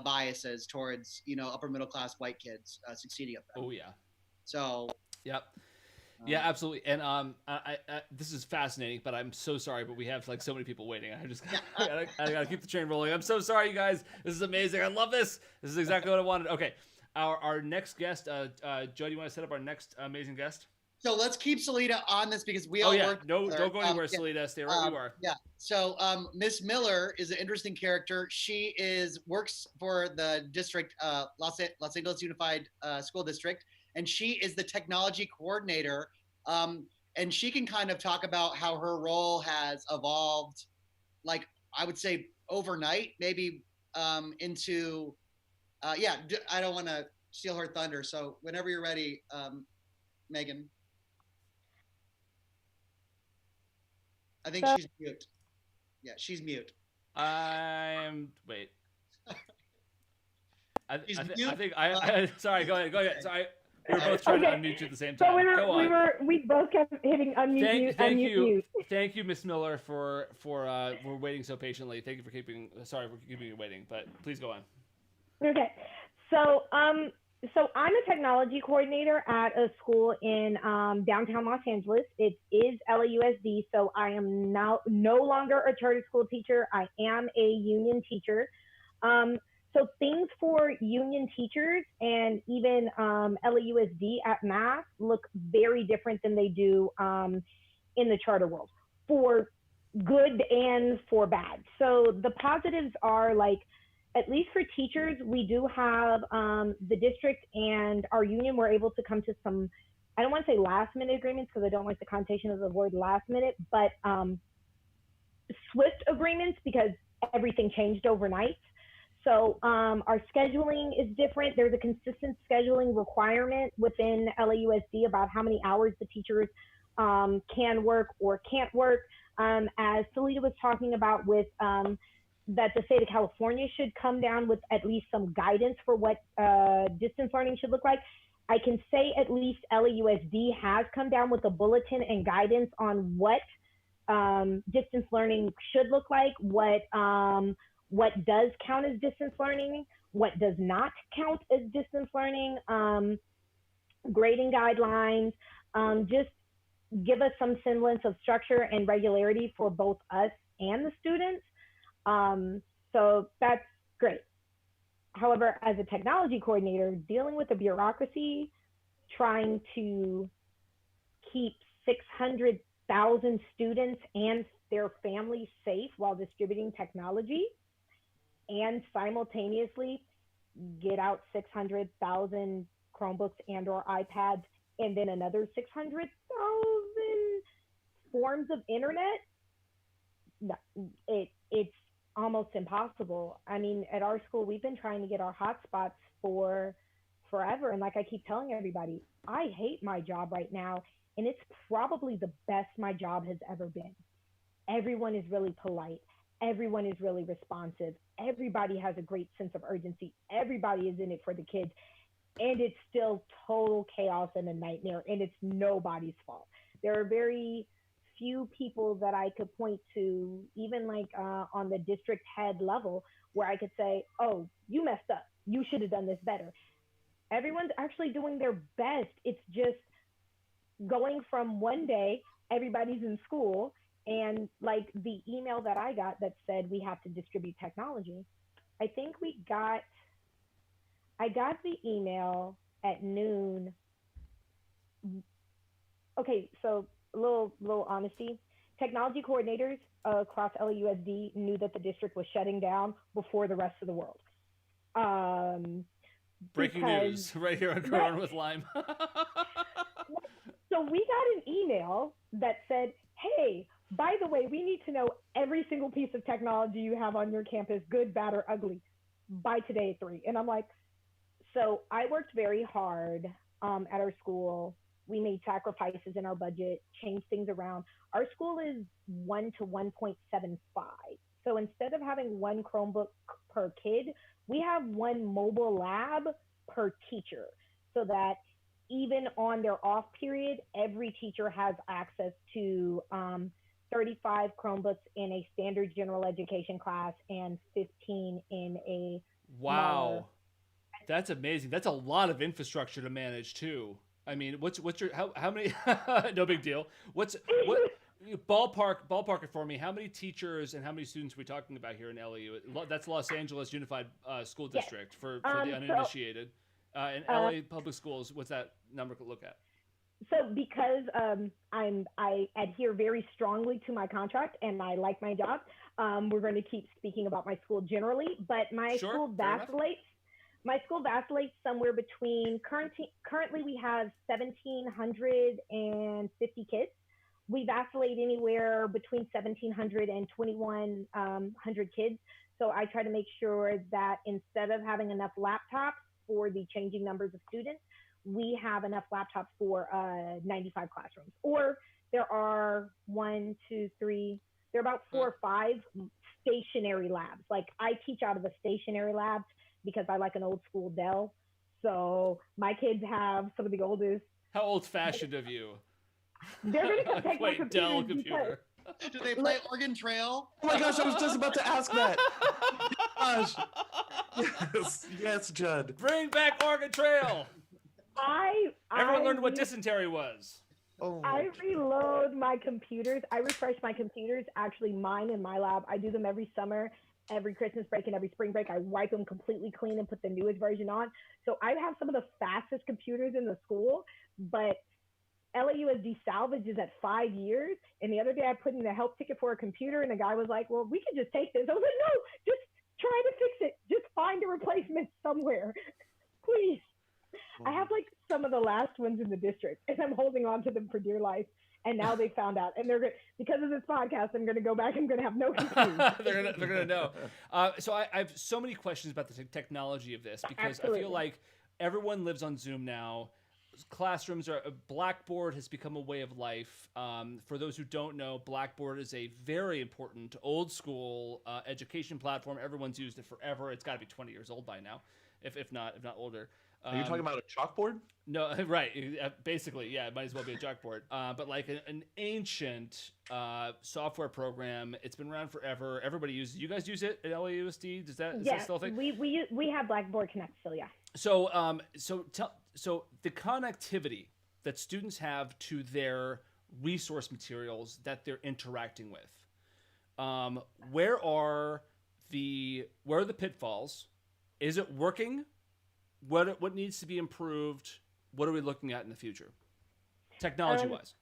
biases towards upper middle class white kids succeeding at them. Oh yeah. So. Yep. Yeah, absolutely. And I this is fascinating, but I'm so sorry, but we have like so many people waiting. I gotta keep the train rolling. I'm so sorry, you guys. This is amazing. I love this. This is exactly what I wanted. Okay, our next guest, Joe, do you want to set up our next amazing guest? So let's keep Salita on this because we all work work. No, together. Don't go anywhere, Salita. Stay right where you are. Yeah. So Miss Miller is an interesting character. She works for the district, Los Angeles Unified School District, and she is the technology coordinator. And she can kind of talk about how her role has evolved, like I would say overnight, maybe into, I don't want to steal her thunder. So whenever you're ready, Megan. I think she's mute. Yeah, she's mute. Wait. I think sorry, go ahead. Sorry. We were both trying to unmute you at the same time. We both kept hitting unmute. Thank you, Miss Miller, for waiting so patiently. Thank you for keeping you waiting. But please go on. Okay, so I'm a technology coordinator at a school in downtown Los Angeles. It is LAUSD, so I am now no longer a charter school teacher. I am a union teacher. So things for union teachers and even LAUSD at Mass look very different than they do in the charter world, for good and for bad. So the positives are, like, at least for teachers, we do have the district and our union were able to come to some, I don't want to say last minute agreements because I don't like the connotation of the word last minute, but swift agreements because everything changed overnight. So our scheduling is different. There's a consistent scheduling requirement within LAUSD about how many hours the teachers can work or can't work. As Salita was talking about with that the state of California should come down with at least some guidance for what distance learning should look like. I can say at least LAUSD has come down with a bulletin and guidance on what distance learning should look like, what does count as distance learning, what does not count as distance learning, grading guidelines, just give us some semblance of structure and regularity for both us and the students. So that's great. However, as a technology coordinator, dealing with the bureaucracy, trying to keep 600,000 students and their families safe while distributing technology, and simultaneously get out 600,000 Chromebooks and or iPads, and then another 600,000 forms of internet it's almost impossible. I mean, at our school, we've been trying to get our hotspots for forever. And like I keep telling everybody, I hate my job right now. And it's probably the best my job has ever been. Everyone is really polite. Everyone is really responsive. Everybody has a great sense of urgency. Everybody is in it for the kids. And it's still total chaos and a nightmare. And it's nobody's fault. There are very few people that I could point to, even like on the district head level, where I could say, oh, you messed up. You should have done this better. Everyone's actually doing their best. It's just going from one day, everybody's in school, and like the email that I got that said we have to distribute technology. I think I got the email at noon. Okay, so a little honesty. Technology coordinators across LAUSD knew that the district was shutting down before the rest of the world. Breaking news right here on Corona with Lime. So we got an email that said, hey, by the way, we need to know every single piece of technology you have on your campus, good, bad, or ugly, by today at 3. And I'm like, so I worked very hard at our school. We made sacrifices in our budget, changed things around. Our school is 1 to 1.75. So instead of having one Chromebook per kid, we have one mobile lab per teacher, so that even on their off period, every teacher has access to 35 Chromebooks in a standard general education class and 15 in a wow. That's amazing. That's a lot of infrastructure to manage too. I mean, what's your how many? No big deal. What ballpark it for me? How many teachers and how many students are we talking about here in LAU? That's Los Angeles Unified School District for the uninitiated. And LA public schools, what's that number to look at? So because I adhere very strongly to my contract and I like my job, we're going to keep speaking about my school generally. But my school vacillates. My school vacillates somewhere between currently we have 1,750 kids. We vacillate anywhere between 1,700 and 2,100 kids. So I try to make sure that instead of having enough laptops for the changing numbers of students, we have enough laptops for 95 classrooms. Or there are there are about 4 or 5 stationary labs. Like I teach out of a stationary lab because I like an old school Dell. So my kids have some of the oldest. How old-fashioned of you. They're going to come take my Dell computer. Do they play Oregon Trail? Oh my gosh, I was just about to ask that. Gosh. Yes, Judd. Bring back Oregon Trail. Everyone learned what dysentery was. Oh. I reload my computers. I refresh my computers. Actually, mine in my lab. I do them every summer, every Christmas break, and every spring break. I wipe them completely clean and put the newest version on. So I have some of the fastest computers in the school, but LAUSD salvage is at 5 years. And the other day I put in a help ticket for a computer and the guy was like, well, we could just take this. I was like, no, just try to fix it. Just find a replacement somewhere, please. I have like some of the last ones in the district and I'm holding on to them for dear life. And now they found out, and because of this podcast, I'm going to go back. I'm going to have no computers. they're going to know. So I have so many questions about the technology of this because Absolutely. I feel like everyone lives on Zoom now. Classrooms Blackboard has become a way of life. For those who don't know, Blackboard is a very important old school education platform. Everyone's used it forever. It's got to be 20 years old by now, if not older. Are you talking about a chalkboard? No, right. Basically, yeah, it might as well be a chalkboard. But like an ancient software program. It's been around forever. Everybody uses it. You guys use it at LAUSD? Is that still a thing? We have Blackboard Connect still, yeah. So so the connectivity that students have to their resource materials that they're interacting with. Where are the pitfalls? Is it working? What needs to be improved? What are we looking at in the future, technology-wise?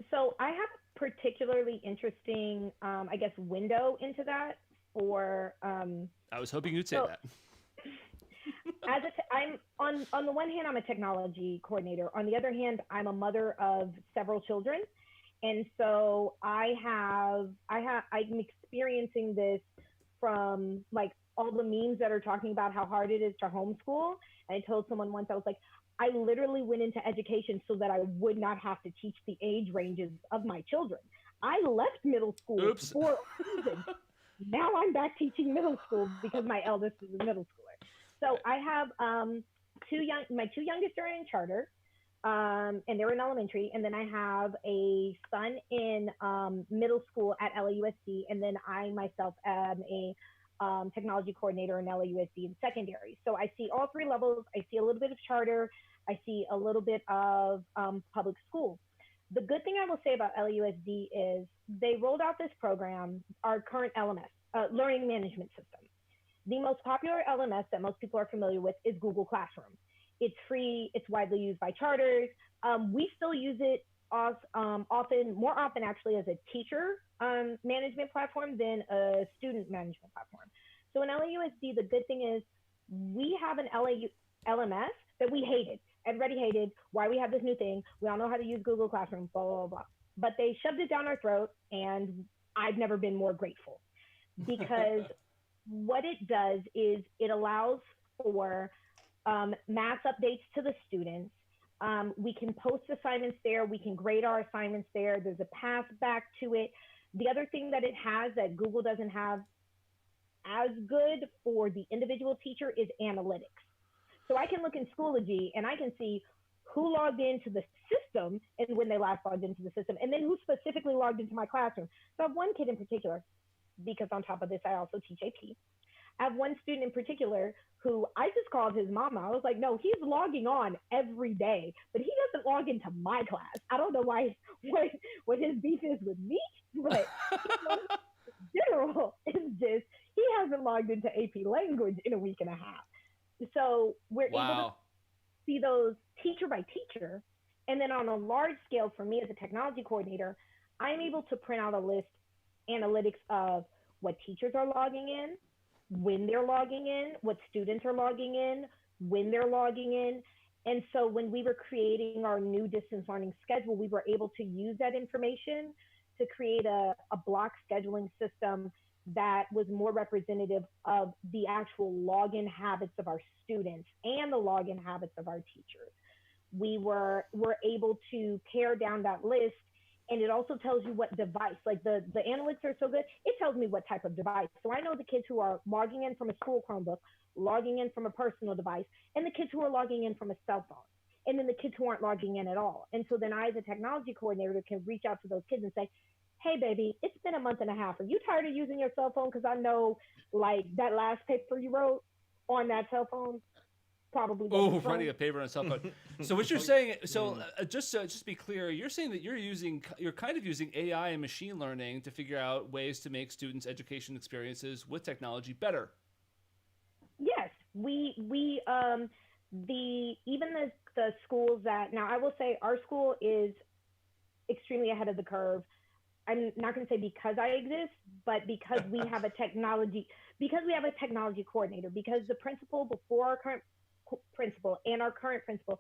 So I have a particularly interesting, I guess, window into that. I was hoping you'd say that. I'm on the one hand, I'm a technology coordinator. On the other hand, I'm a mother of several children, And so I'm experiencing this from like all the memes that are talking about how hard it is to homeschool. And I told someone once, I was like, I literally went into education so that I would not have to teach the age ranges of my children. I left middle school Oops. for a reason. Now I'm back teaching middle school because my eldest is a middle schooler. So Right. I have my two youngest are in charter, and they're in elementary, and then I have a son in middle school at LAUSD, and then I myself am a technology coordinator in LAUSD in secondary. So I see all three levels. I see a little bit of charter. I see a little bit of public school. The good thing I will say about LAUSD is they rolled out this program, our current LMS, Learning Management System. The most popular LMS that most people are familiar with is Google Classroom. It's free, it's widely used by charters. We still use it more often actually as a teacher management platform than a student management platform. So in LAUSD, the good thing is we have an LMS that we hated. Everybody hated. Why we have this new thing? We all know how to use Google Classroom, blah, blah, blah. But they shoved it down our throat, and I've never been more grateful because what it does is it allows for math updates to the students. We can post assignments there. We can grade our assignments there. There's a path back to it. The other thing that it has that Google doesn't have as good for the individual teacher is analytics. So I can look in Schoology and I can see who logged into the system and when they last logged into the system, and then who specifically logged into my classroom. So I have one kid in particular, because on top of this, I also teach AP. I have one student in particular who I just called his mama. I was like, no, he's logging on every day, but he doesn't log into my class. I don't know what his beef is with me, but in general, is just he hasn't logged into AP language in a week and a half. So we're able to see those teacher by teacher. And then on a large scale, for me as a technology coordinator, I'm able to print out a list analytics of what teachers are logging in, when they're logging in, what students are logging in, when they're logging in. And so when we were creating our new distance learning schedule, we were able to use that information to create a block scheduling system that was more representative of the actual login habits of our students and the login habits of our teachers. We were able to pare down that list, and it also tells you what device, like the analytics are so good, it tells me what type of device. So I know the kids who are logging in from a school Chromebook, logging in from a personal device, and the kids who are logging in from a cell phone, and then the kids who aren't logging in at all. And so then I, as a technology coordinator, can reach out to those kids and say, hey, baby, it's been a month and a half. Are you tired of using your cell phone? Because I know, like, that last paper you wrote on that cell phone probably. Oh, writing a paper on a cell phone. So what you're saying? So just to be clear, you're saying that you're kind of using AI and machine learning to figure out ways to make students' education experiences with technology better. Yes, we even the schools that, now I will say our school is extremely ahead of the curve. I'm not going to say because I exist, but because we have a technology coordinator, because the principal before our current principal and our current principal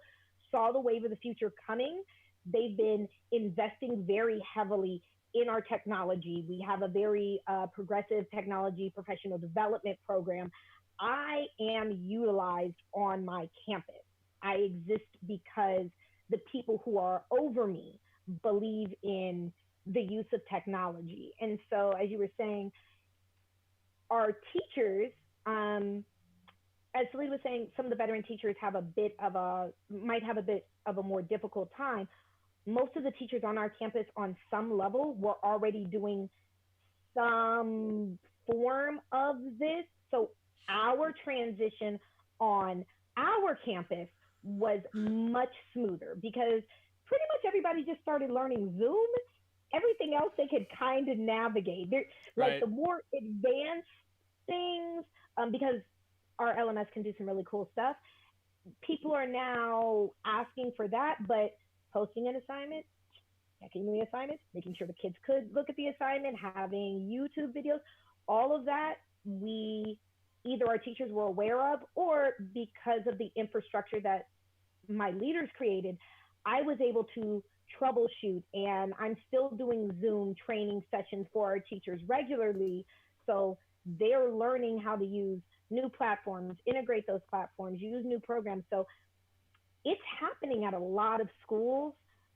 saw the wave of the future coming. They've been investing very heavily in our technology. We have a very progressive technology professional development program. I am utilized on my campus. I exist because the people who are over me believe in the use of technology. And so, as you were saying, our teachers, as Salid was saying, some of the veteran teachers might have a bit of a more difficult time. Most of the teachers on our campus on some level were already doing some form of this. So our transition on our campus was much smoother because pretty much everybody just started learning Zoom. Everything else they could kind of navigate. Like the more advanced things, because our LMS can do some really cool stuff, people are now asking for that, but posting an assignment, checking the assignment, making sure the kids could look at the assignment, having YouTube videos, all of that, either our teachers were aware of, or because of the infrastructure that my leaders created, I was able to troubleshoot, and I'm still doing Zoom training sessions for our teachers regularly. So they're learning how to use new platforms, integrate those platforms, use new programs. So it's happening at a lot of schools,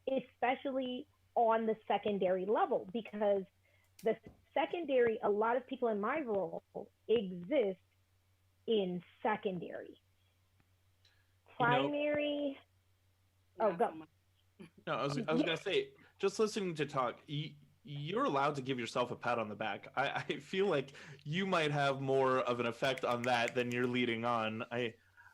especially on the secondary level, because the secondary, a lot of people in my role exist in secondary. Primary, go. No, I was gonna say, just listening to talk, you're allowed to give yourself a pat on the back. I feel like you might have more of an effect on that than you're leading on.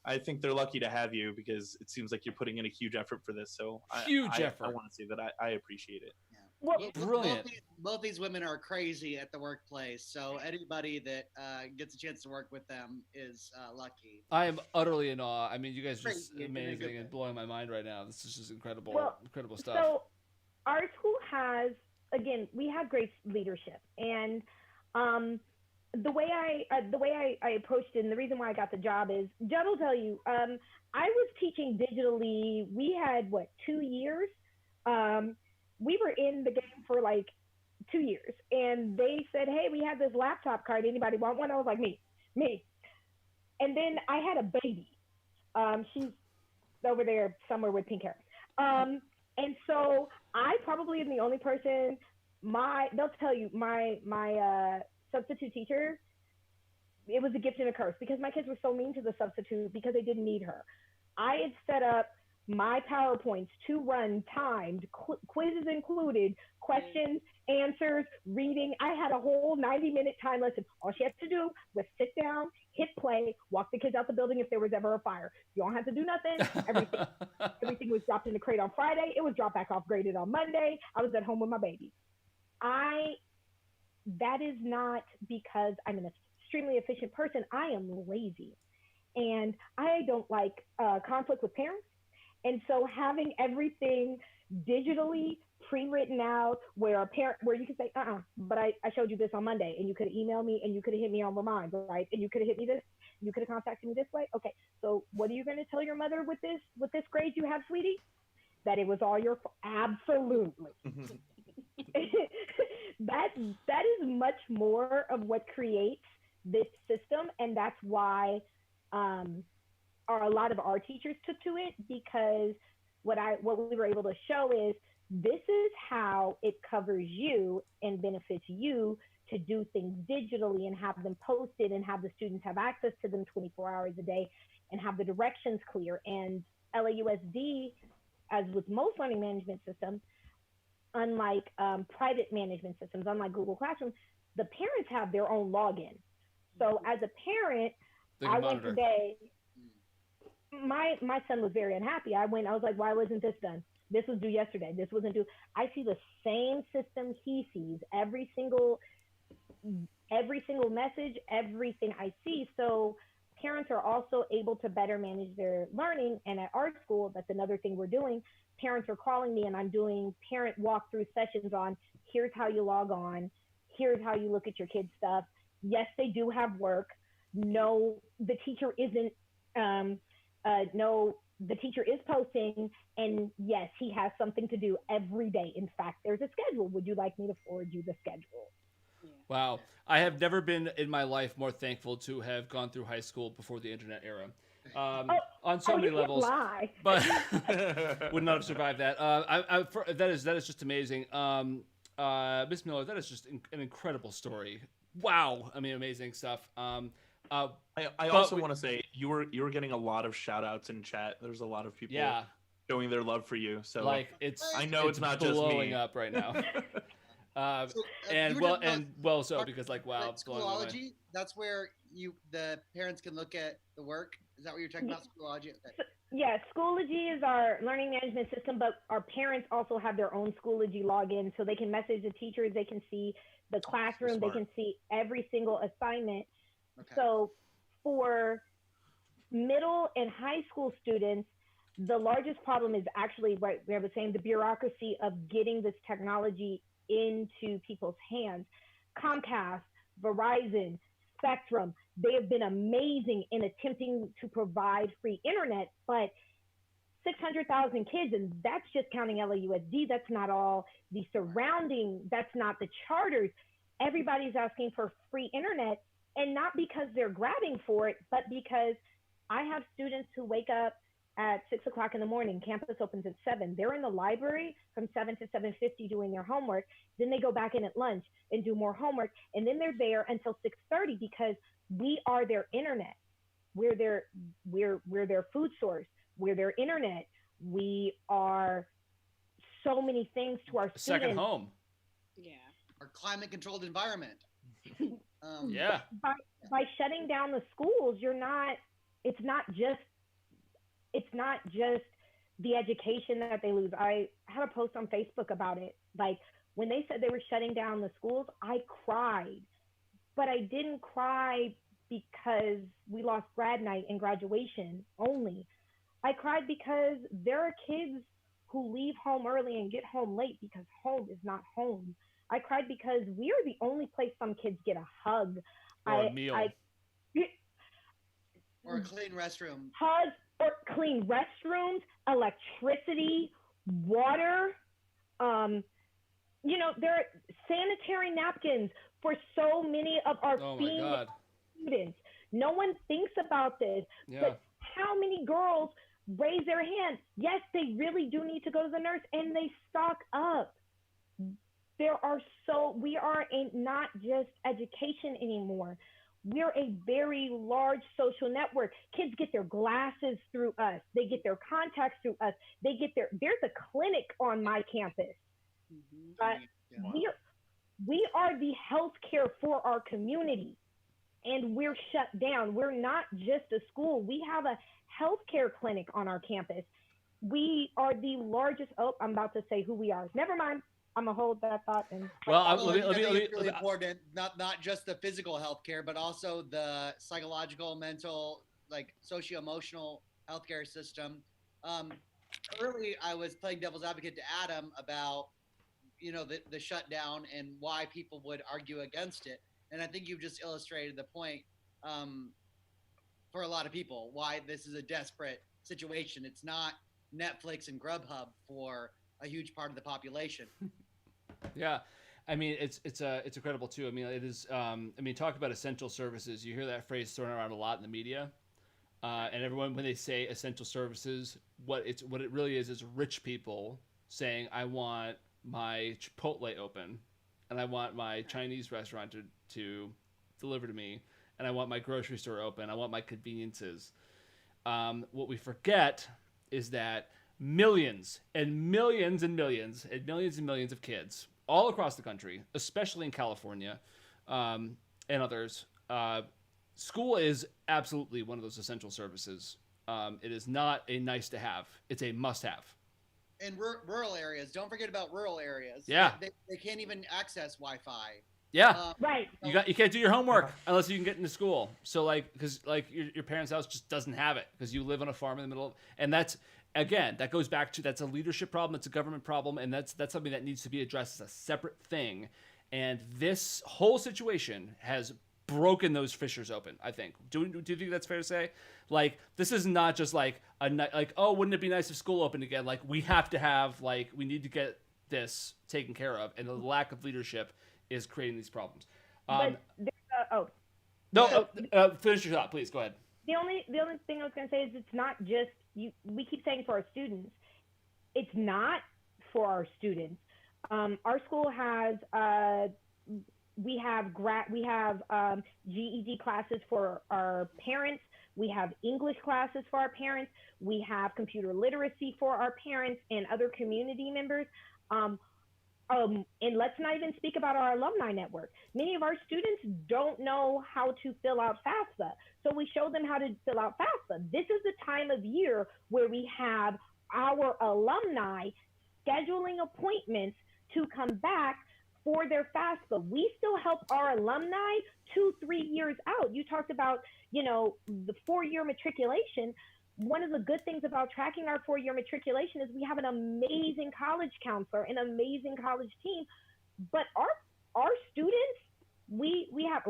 I think they're lucky to have you, because it seems like you're putting in a huge effort for this. So Huge effort. I want to say that I appreciate it. Yeah. Well, brilliant. Both these women are crazy at the workplace, so anybody that gets a chance to work with them is lucky. I am utterly in awe. I mean, you guys are just Crazy. amazing and blowing my mind right now. This is just incredible, incredible stuff. So our school has, again, we have great leadership, and the way I approached it, and the reason why I got the job is, Judd will tell you, I was teaching digitally. We had 2 years. We were in the game for like 2 years, and they said, "Hey, we have this laptop card. Anybody want one?" I was like, "Me." And then I had a baby. She's over there somewhere with pink hair. And so I probably am the only person. They'll tell you, my substitute teacher, it was a gift and a curse, because my kids were so mean to the substitute because they didn't need her. I had set up my PowerPoints to run timed, quizzes included, questions, answers, reading. I had a whole 90-minute time lesson. All she had to do was sit down, hit play, walk the kids out the building if there was ever a fire. You don't have to do nothing. Everything was dropped in the crate on Friday. It was dropped back off graded on Monday. I was at home with my baby. That is not because I'm an extremely efficient person. I am lazy, and I don't like conflict with parents. And so having everything digitally pre-written out, where you can say, but I showed you this on Monday, and you could have emailed me, and you could have hit me on Remind, right? And you could have hit me this, you could have contacted me this way. Okay, so what are you going to tell your mother with this grade you have, sweetie? That it was all your fault? Absolutely. That is much more of what creates this system, and that's why a lot of our teachers took to it, because what we were able to show is, this is how it covers you and benefits you to do things digitally and have them posted and have the students have access to them 24 hours a day and have the directions clear. And LAUSD, as with most learning management systems, unlike private management systems, unlike Google Classroom, the parents have their own login. So as a parent, I went today, my son was very unhappy. I was like, why wasn't this done? This was due yesterday. This wasn't due. I see the same system he sees, every single message, everything I see. So parents are also able to better manage their learning. And at our school, that's another thing we're doing. Parents are calling me, and I'm doing parent walkthrough sessions on, here's how you log on. Here's how you look at your kids' stuff. Yes, they do have work. No, the teacher isn't, the teacher is posting, and yes, he has something to do every day. In fact, there's a schedule. Would you like me to forward you the schedule? Wow. I have never been in my life more thankful to have gone through high school before the internet era. On so many levels, but would not have survived that. That is just amazing. Miss Miller, that is just an incredible story. Wow. I mean, amazing stuff. I also want to say you were getting a lot of shout outs in chat. There's a lot of people showing their love for you. So I know it's not just me blowing up right now. Because wow, Schoology, that's where the parents can look at the work. Is that what you're talking about? Schoology? Okay. Yeah, Schoology is our learning management system, but our parents also have their own Schoology login, so they can message the teachers, they can see the classroom, they can see every single assignment. Okay. So for middle and high school students, the largest problem is actually what we were saying, the bureaucracy of getting this technology into people's hands. Comcast, Verizon, Spectrum, they have been amazing in attempting to provide free internet, but 600,000 kids, and that's just counting LAUSD. That's not all the surrounding, that's not the charters. Everybody's asking for free internet, and not because they're grabbing for it, but because I have students who wake up at 6 o'clock in the morning. Campus opens at 7. They're in the library from 7 to 7:50 doing their homework. Then they go back in at lunch and do more homework, and then they're there until 6:30 because we are their internet. We're their food source. We're their internet. We are so many things to our students. Second home. Yeah. Our climate-controlled environment. Yeah. By shutting down the schools, it's not just the education that they lose. I had a post on Facebook about it. Like, when they said they were shutting down the schools, I cried. But I didn't cry because we lost grad night and graduation only. I cried because there are kids who leave home early and get home late because home is not home. I cried because we are the only place some kids get a hug. Or a meal. Or a clean restroom. Hugs, or clean restrooms, electricity, water. There are sanitary napkins for so many of our female students. No one thinks about this. Yeah. But how many girls raise their hand? Yes, they really do need to go to the nurse, and they stock up. We are not just education anymore. We're a very large social network. Kids get their glasses through us. They get their contacts through us. There's a clinic on my campus. We are the healthcare for our community, and we're shut down. We're not just a school. We have a healthcare clinic on our campus. We are the largest. Oh, I'm about to say who we are. Never mind. I'm gonna hold that thought. It's really important. Not just the physical healthcare, but also the psychological, mental, like socio-emotional healthcare system. Early, I was playing devil's advocate to Adam about the shutdown and why people would argue against it. And I think you've just illustrated the point for a lot of people why this is a desperate situation. It's not Netflix and Grubhub for a huge part of the population. Yeah, I mean it's incredible too. I mean it is. Talk about essential services. You hear that phrase thrown around a lot in the media, and everyone when they say essential services, what it really is rich people saying, I want my Chipotle open, and I want my Chinese restaurant to deliver to me, and I want my grocery store open. I want my conveniences. What we forget is that millions and millions and millions and millions and millions of kids all across the country, especially in California and others, school is absolutely one of those essential services. It is not a nice to have. It's a must have. And rural areas. Don't forget about rural areas. Yeah. They can't even access Wi-Fi. Yeah. Right. You can't do your homework unless you can get into school. So because your parents' house just doesn't have it because you live on a farm in the middle of, and that's, again, that goes back to, that's a leadership problem. It's a government problem. And that's something that needs to be addressed as a separate thing. And this whole situation has broken those fissures open, I think. Do you think that's fair to say? Like, this is not just oh, wouldn't it be nice if school opened again? Like, we have to have, we need to get this taken care of. And the lack of leadership is creating these problems. Finish your thought, please. Go ahead. The only thing I was going to say is it's not just you. We keep saying for our students. It's not for our students. Our school has we have GED classes for our parents. We have English classes for our parents. We have computer literacy for our parents and other community members. And let's not even speak about our alumni network. Many of our students don't know how to fill out FAFSA. So we show them how to fill out FAFSA. This is the time of year where we have our alumni scheduling appointments to come back for their FAFSA. We still help our alumni 2-3 years out. You talked about, the 4-year matriculation. One of the good things about tracking our 4-year matriculation is we have an amazing college counselor, an amazing college team. But our students, we have,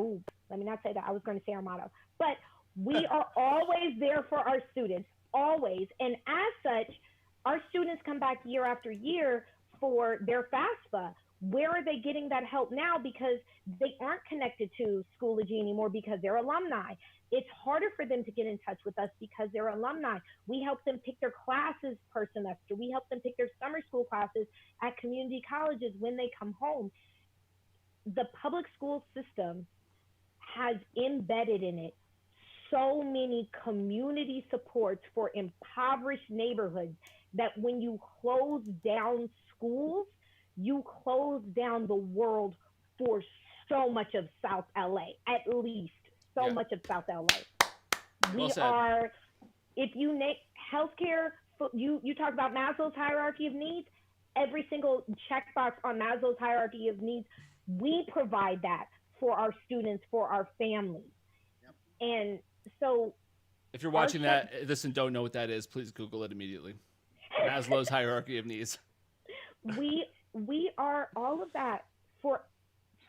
let me not say that. I was going to say our motto. But we are always there for our students, always. And as such, Our students come back year after year for their FAFSA. Where are they getting that help now? Because they aren't connected to Schoology anymore because they're alumni. It's harder for them to get in touch with us because they're alumni. We help them pick their classes per semester. We help them pick their summer school classes at community colleges when they come home. The public school system has embedded in it so many community supports for impoverished neighborhoods that when you close down schools, you close down the world for so much of South LA, at least so much of South LA. We are, if you name healthcare, you talk about Maslow's hierarchy of needs, every single checkbox on Maslow's hierarchy of needs, we provide that for our students, for our families. Yep. And so if you're watching this and don't know what that is, please Google it immediately. Maslow's hierarchy of needs. We are all of that for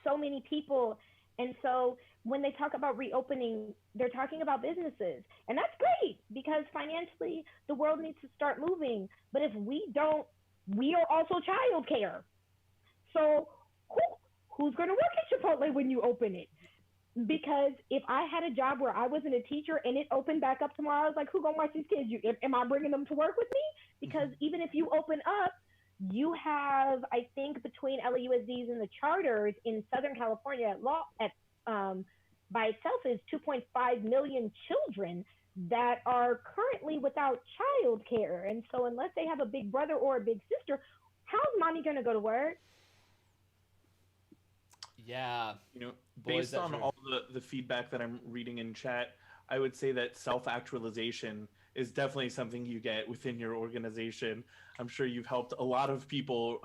so many people. And so when they talk about reopening, they're talking about businesses. And that's great because financially the world needs to start moving. But if we don't, we are also childcare. So who's going to work at Chipotle when you open it? Because if I had a job where I wasn't a teacher and it opened back up tomorrow, I was like, who's going to watch these kids? Am I bringing them to work with me? Because even if you open up, you have, I think, between LAUSDs and the charters in Southern California by itself is 2.5 million children that are currently without child care. And so unless they have a big brother or a big sister, how's mommy going to go to work? Yeah. Based on all the feedback that I'm reading in chat, I would say that self-actualization is definitely something you get within your organization. I'm sure you've helped a lot of people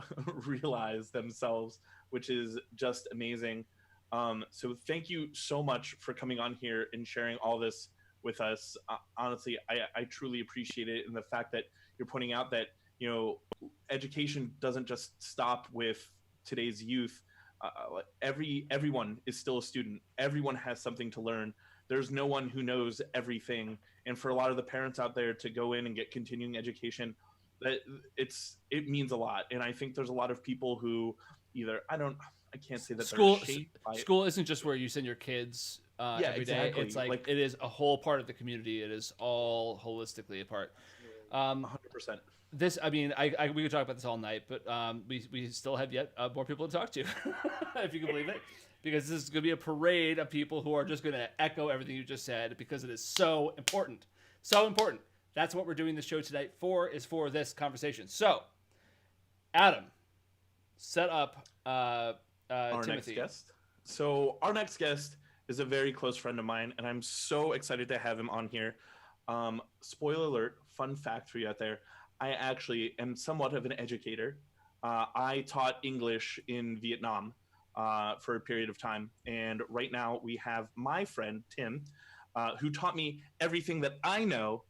realize themselves, which is just amazing. So thank you so much for coming on here and sharing all this with us. Honestly, I truly appreciate it. And the fact that you're pointing out that, education doesn't just stop with today's youth. Everyone is still a student. Everyone has something to learn. There's no one who knows everything. And for a lot of the parents out there to go in and get continuing education, it means a lot. And I think there's a lot of people who either I can't say that school they're shaped by school isn't just where you send your kids every day. Exactly. It's like it is a whole part of the community. It is all holistically a part. 100%. This, we could talk about this all night, but we still have yet more people to talk to, if you can believe it, because this is going to be a parade of people who are just going to echo everything you just said because it is so important. So important. That's what we're doing this show tonight for, is for this conversation. So, Adam, set up our Timothy. Next guest. So our next guest is a very close friend of mine, and I'm so excited to have him on here. Spoiler alert, fun fact for you out there. I actually am somewhat of an educator. I taught English in Vietnam for a period of time. And right now we have my friend, Tim, who taught me everything that I know.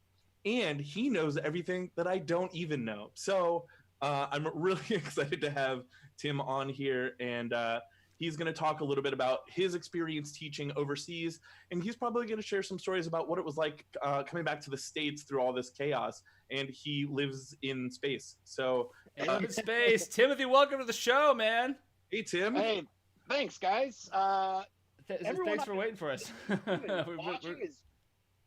And he knows everything that I don't even know. So I'm really excited to have Tim on here. And he's going to talk a little bit about his experience teaching overseas. And he's probably going to share some stories about what it was like coming back to the States through all this chaos. And he lives in space. So in space. Timothy, welcome to the show, man. Hey, Tim. Hey, thanks, guys. Thanks for waiting for us. Watching is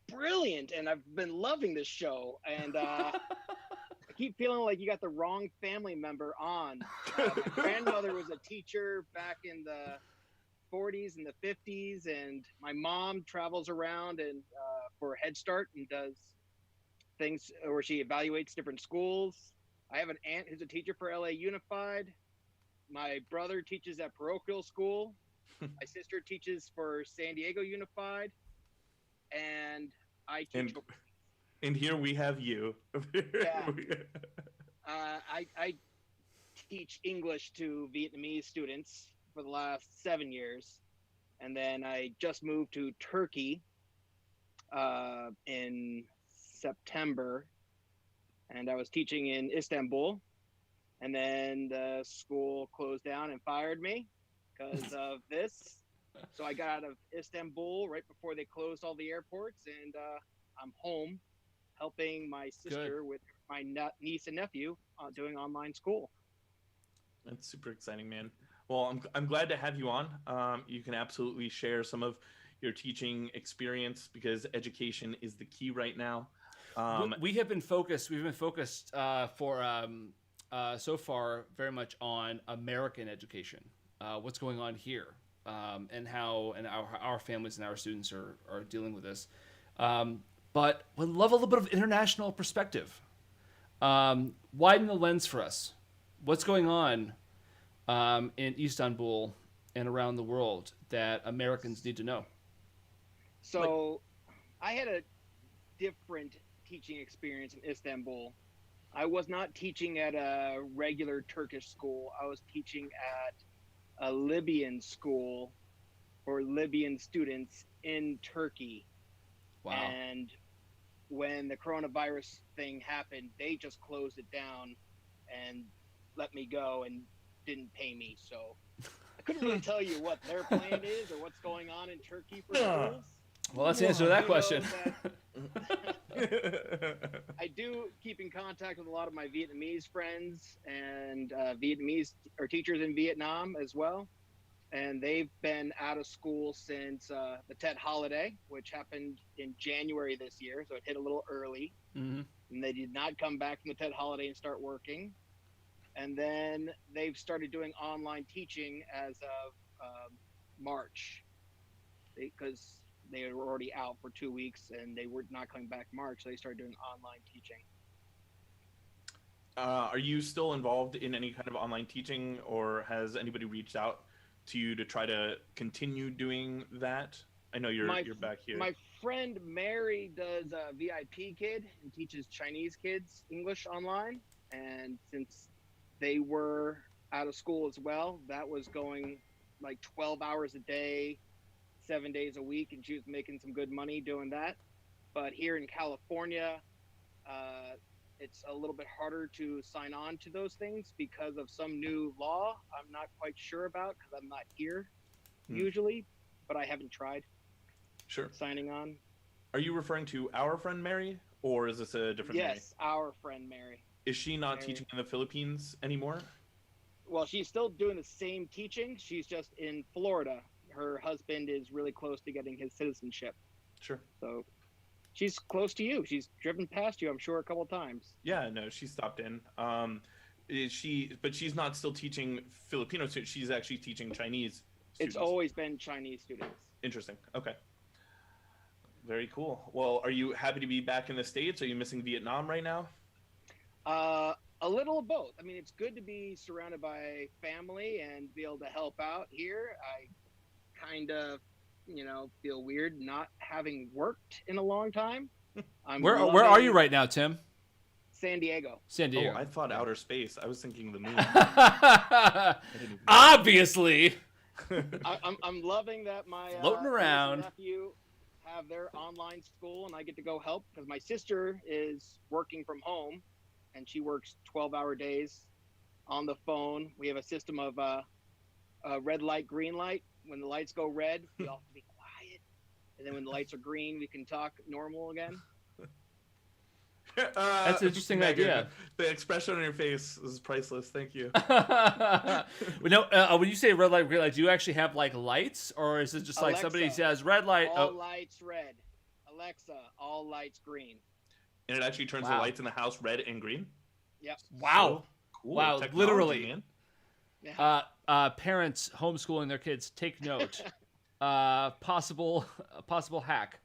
brilliant, and I've been loving this show. And I keep feeling like you got the wrong family member on. My grandmother was a teacher back in the 40s and the 50s, and my mom travels around and for Head Start and does things where she evaluates different schools. I have an aunt who's a teacher for LA Unified. My brother teaches at parochial school. My sister teaches for San Diego Unified. And I teach. And here we have you. Yeah. I teach English to Vietnamese students for the last 7 years. And then I just moved to Turkey in September. And I was teaching in Istanbul. And then the school closed down and fired me because of this. So I got out of Istanbul right before they closed all the airports, and I'm home helping my sister with my niece and nephew doing online school. That's super exciting, man. Well, I'm glad to have you on. You can absolutely share some of your teaching experience because education is the key right now. We have been focused. We've been focused so far very much on American education. What's going on here, and how our families and our students are dealing with this. But would love a little bit of international perspective. Widen the lens for us. What's going on in Istanbul and around the world that Americans need to know? So I had a different teaching experience in Istanbul. I was not teaching at a regular Turkish school. I was teaching at a Libyan school for Libyan students in Turkey. Wow. And when the coronavirus thing happened, they just closed it down and let me go and didn't pay me. So I couldn't really tell you what their plan is or what's going on in Turkey for schools. Well, let's answer that question. I do keep in contact with a lot of my Vietnamese friends and Vietnamese or teachers in Vietnam as well. And they've been out of school since the Tet holiday, which happened in January this year. So it hit a little early. Mm-hmm. And they did not come back from the Tet holiday and start working. And then they've started doing online teaching as of March because they were already out for 2 weeks and they were not coming back March. So they started doing online teaching. Are you still involved in any kind of online teaching, or has anybody reached out to you to try to continue doing that? I know you're back here. My friend Mary does a VIP Kid and teaches Chinese kids English online. And since they were out of school as well, that was going like 12 hours a day, 7 days a week, and she was making some good money doing that. But here in California, it's a little bit harder to sign on to those things because of some new law I'm not quite sure about because I'm not here usually, but I haven't tried signing on. Are you referring to our friend Mary, or is this a different Mary? Yes, our friend Mary. Is she not teaching in the Philippines anymore? Well, she's still doing the same teaching. She's just in Florida. Her husband is really close to getting his citizenship. Sure. So she's close to you. She's driven past you, I'm sure, a couple of times. Yeah, no, she stopped in. But she's not still teaching Filipino students. She's actually teaching Chinese students. It's always been Chinese students. Interesting. Okay. Very cool. Well, are you happy to be back in the States? Are you missing Vietnam right now? A little of both. I mean, it's good to be surrounded by family and be able to help out here. I kind of, feel weird not having worked in a long time. Where are you right now, Tim? San Diego. San Diego. Oh, I thought outer space. I was thinking the moon. Obviously. I'm loving that my floating around. nephew have their online school and I get to go help because my sister is working from home and she works 12-hour days on the phone. We have a system of red light, green light. When the lights go red, we all have to be quiet. And then when the lights are green, we can talk normal again. That's an interesting idea. The expression on your face is priceless. Thank you. When you say red light, green light, do you actually have like lights, or is it just like Alexa, somebody says red light? All lights red. Alexa, all lights green. And it actually turns the lights in the house red and green? Yep. Wow. So cool. Wow, Technology, literally. man. Yeah. Parents homeschooling their kids, take note. Possible hack.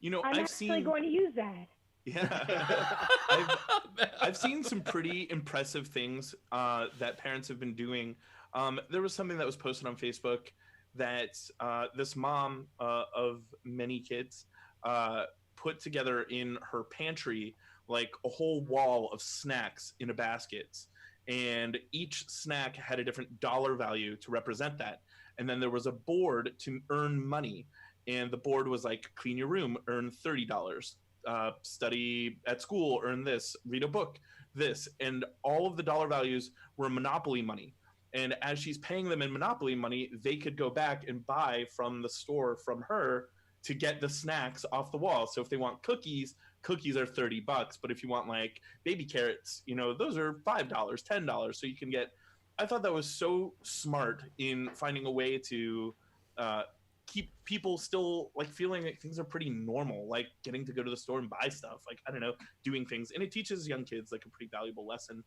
I'm actually going to use that. Yeah. I've seen some pretty impressive things that parents have been doing. There was something that was posted on Facebook that this mom of many kids put together in her pantry like a whole wall of snacks in a basket. And each snack had a different dollar value to represent that. And then there was a board to earn money. And the board was like, clean your room, earn $30. Study at school, earn this, read a book, this. And all of the dollar values were Monopoly money. And as she's paying them in Monopoly money, they could go back and buy from the store from her to get the snacks off the wall. So if they want cookies are $30, but if you want like baby carrots, those are $5, $10. So you can get. I thought that was so smart in finding a way to keep people still like feeling like things are pretty normal, like getting to go to the store and buy stuff, like I don't know, doing things, and it teaches young kids like a pretty valuable lesson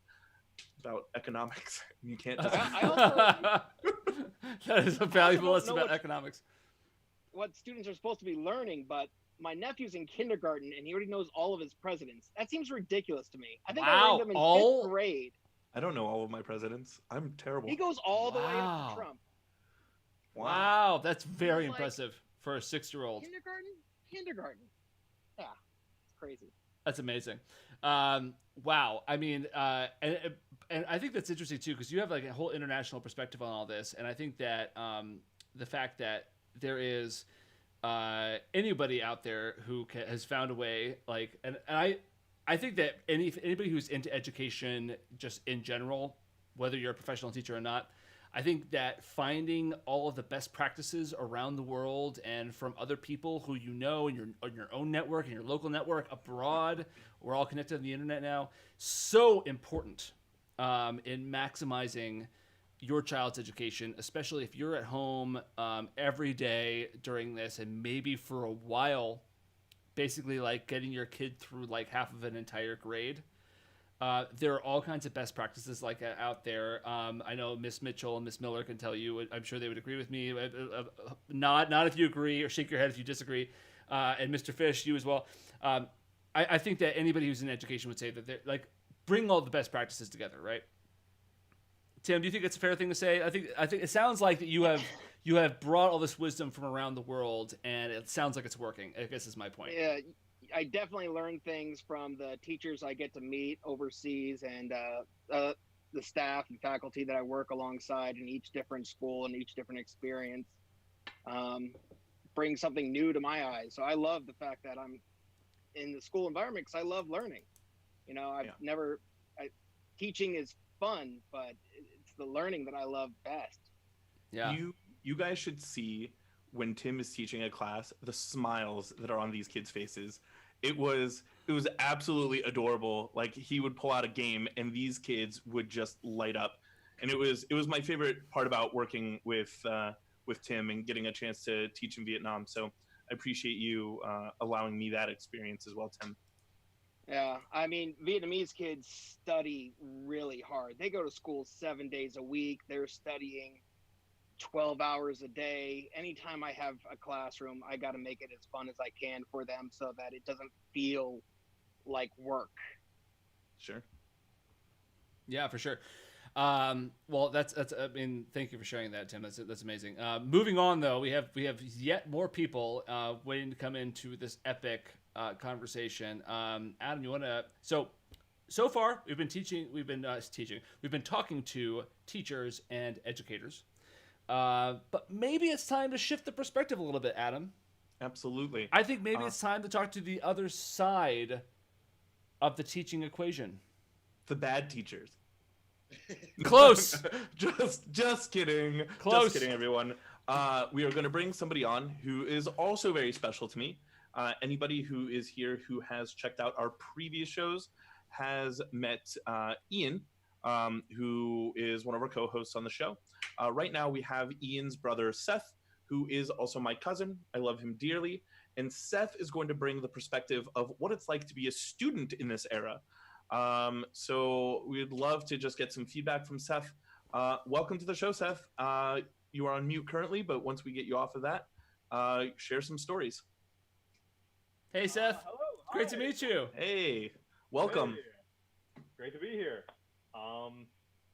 about economics. You can't just. I also that is a valuable lesson know about economics. what students are supposed to be learning, but my nephew's in kindergarten and he already knows all of his presidents. That seems ridiculous to me. I think I learned them in fifth grade. I don't know all of my presidents. I'm terrible. He goes all the way up to Trump. Wow, that's very impressive for a 6-year-old. Kindergarten. Yeah, it's crazy. That's amazing. Wow. I mean, and I think that's interesting too, because you have like a whole international perspective on all this, and I think that the fact that there is anybody out there who has found a way, like, and I think that anybody who's into education just in general, whether you're a professional teacher or not, I think that finding all of the best practices around the world and from other people who in your own network, in your local network, abroad, we're all connected on the internet now, so important in maximizing your child's education, especially if you're at home every day during this and maybe for a while, basically like getting your kid through like half of an entire grade. There are all kinds of best practices like out there. I know Miss Mitchell and Miss Miller can tell you. I'm sure they would agree with me. Not if you agree, or shake your head if you disagree. And Mr. Fish, you as well. I think that anybody who's in education would say that they're like bring all the best practices together, right? Tim, do you think it's a fair thing to say? I think it sounds like that you have brought all this wisdom from around the world, and it sounds like it's working. I guess is my point. Yeah. I definitely learn things from the teachers I get to meet overseas and the staff and faculty that I work alongside in each different school and each different experience. Bring something new to my eyes. So I love the fact that I'm in the school environment because I love learning. Teaching is fun, but it's the learning that I love best. Yeah. You guys should see when Tim is teaching a class, the smiles that are on these kids' faces. It was absolutely adorable. Like he would pull out a game and these kids would just light up. And it was my favorite part about working with Tim and getting a chance to teach in Vietnam. So I appreciate you allowing me that experience as well, Tim. Yeah, I mean, Vietnamese kids study really hard. They go to school 7 days a week. They're studying 12 hours a day. Anytime I have a classroom, I got to make it as fun as I can for them so that it doesn't feel like work. Sure. Yeah, for sure. Well, that's. I mean, thank you for sharing that, Tim. That's amazing. Moving on, though, we have yet more people waiting to come into this epic conversation. Adam, you want to? So far, we've been talking to teachers and educators. But maybe it's time to shift the perspective a little bit, Adam. Absolutely. I think maybe it's time to talk to the other side of the teaching equation. The bad teachers. Close. just kidding. Close. Just kidding, everyone. We are going to bring somebody on who is also very special to me. Anybody who is here who has checked out our previous shows has met Ian, who is one of our co-hosts on the show. Right now, we have Ian's brother, Seth, who is also my cousin. I love him dearly. And Seth is going to bring the perspective of what it's like to be a student in this era. So we'd love to just get some feedback from Seth. Welcome to the show, Seth. You are on mute currently, but once we get you off of that, share some stories. Hey, Seth. Hello. Great to meet you. Hey, welcome. Hey. Great to be here.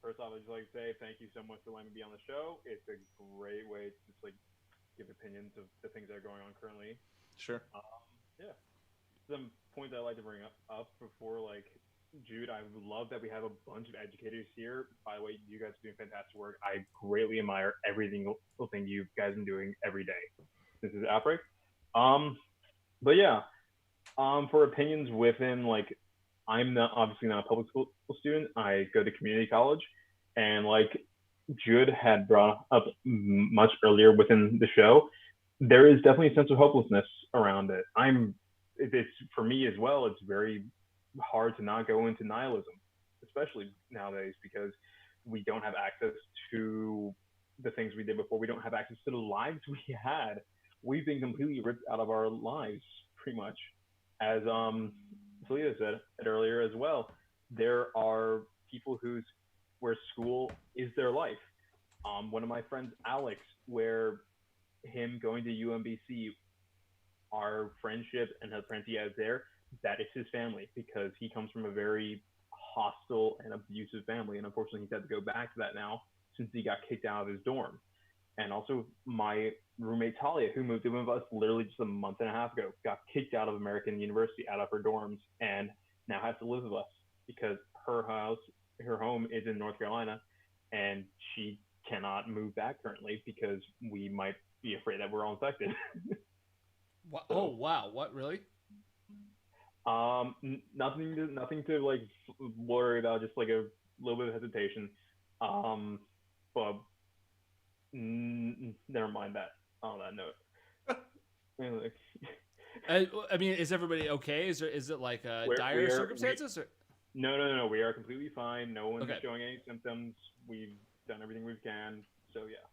First off, I'd just like to say thank you so much for letting me be on the show. It's a great way to just like give opinions of the things that are going on currently. Sure. Yeah. Some points I'd like to bring up before like Jude, I love that we have a bunch of educators here. By the way, you guys are doing fantastic work. I greatly admire every single thing you guys are doing every day. This is Outbreak. But yeah, for opinions within, like, I'm obviously not a public school student. I go to community college, and like Jude had brought up much earlier within the show, there is definitely a sense of hopelessness around it. It's for me as well. It's very hard to not go into nihilism, especially nowadays, because we don't have access to the things we did before. We don't have access to the lives we had. We've been completely ripped out of our lives, pretty much. As Celia said it earlier as well, there are people where school is their life. One of my friends, Alex, where him going to UMBC, our friendship and the friends he has there, that is his family, because he comes from a very hostile and abusive family, and unfortunately he's had to go back to that now since he got kicked out of his dorm. And also my roommate Talia, who moved in with us literally just a month and a half ago, got kicked out of American University, out of her dorms, and now has to live with us because her home is in North Carolina, and she cannot move back currently because we might be afraid that we're all infected. What? So, oh wow! What, really? Nothing to like worry about. Just like a little bit of hesitation. But never mind that. On that note. I mean, is everybody okay? Is it like dire circumstances? No. We are completely fine. No one's showing any symptoms. We've done everything we can. So yeah.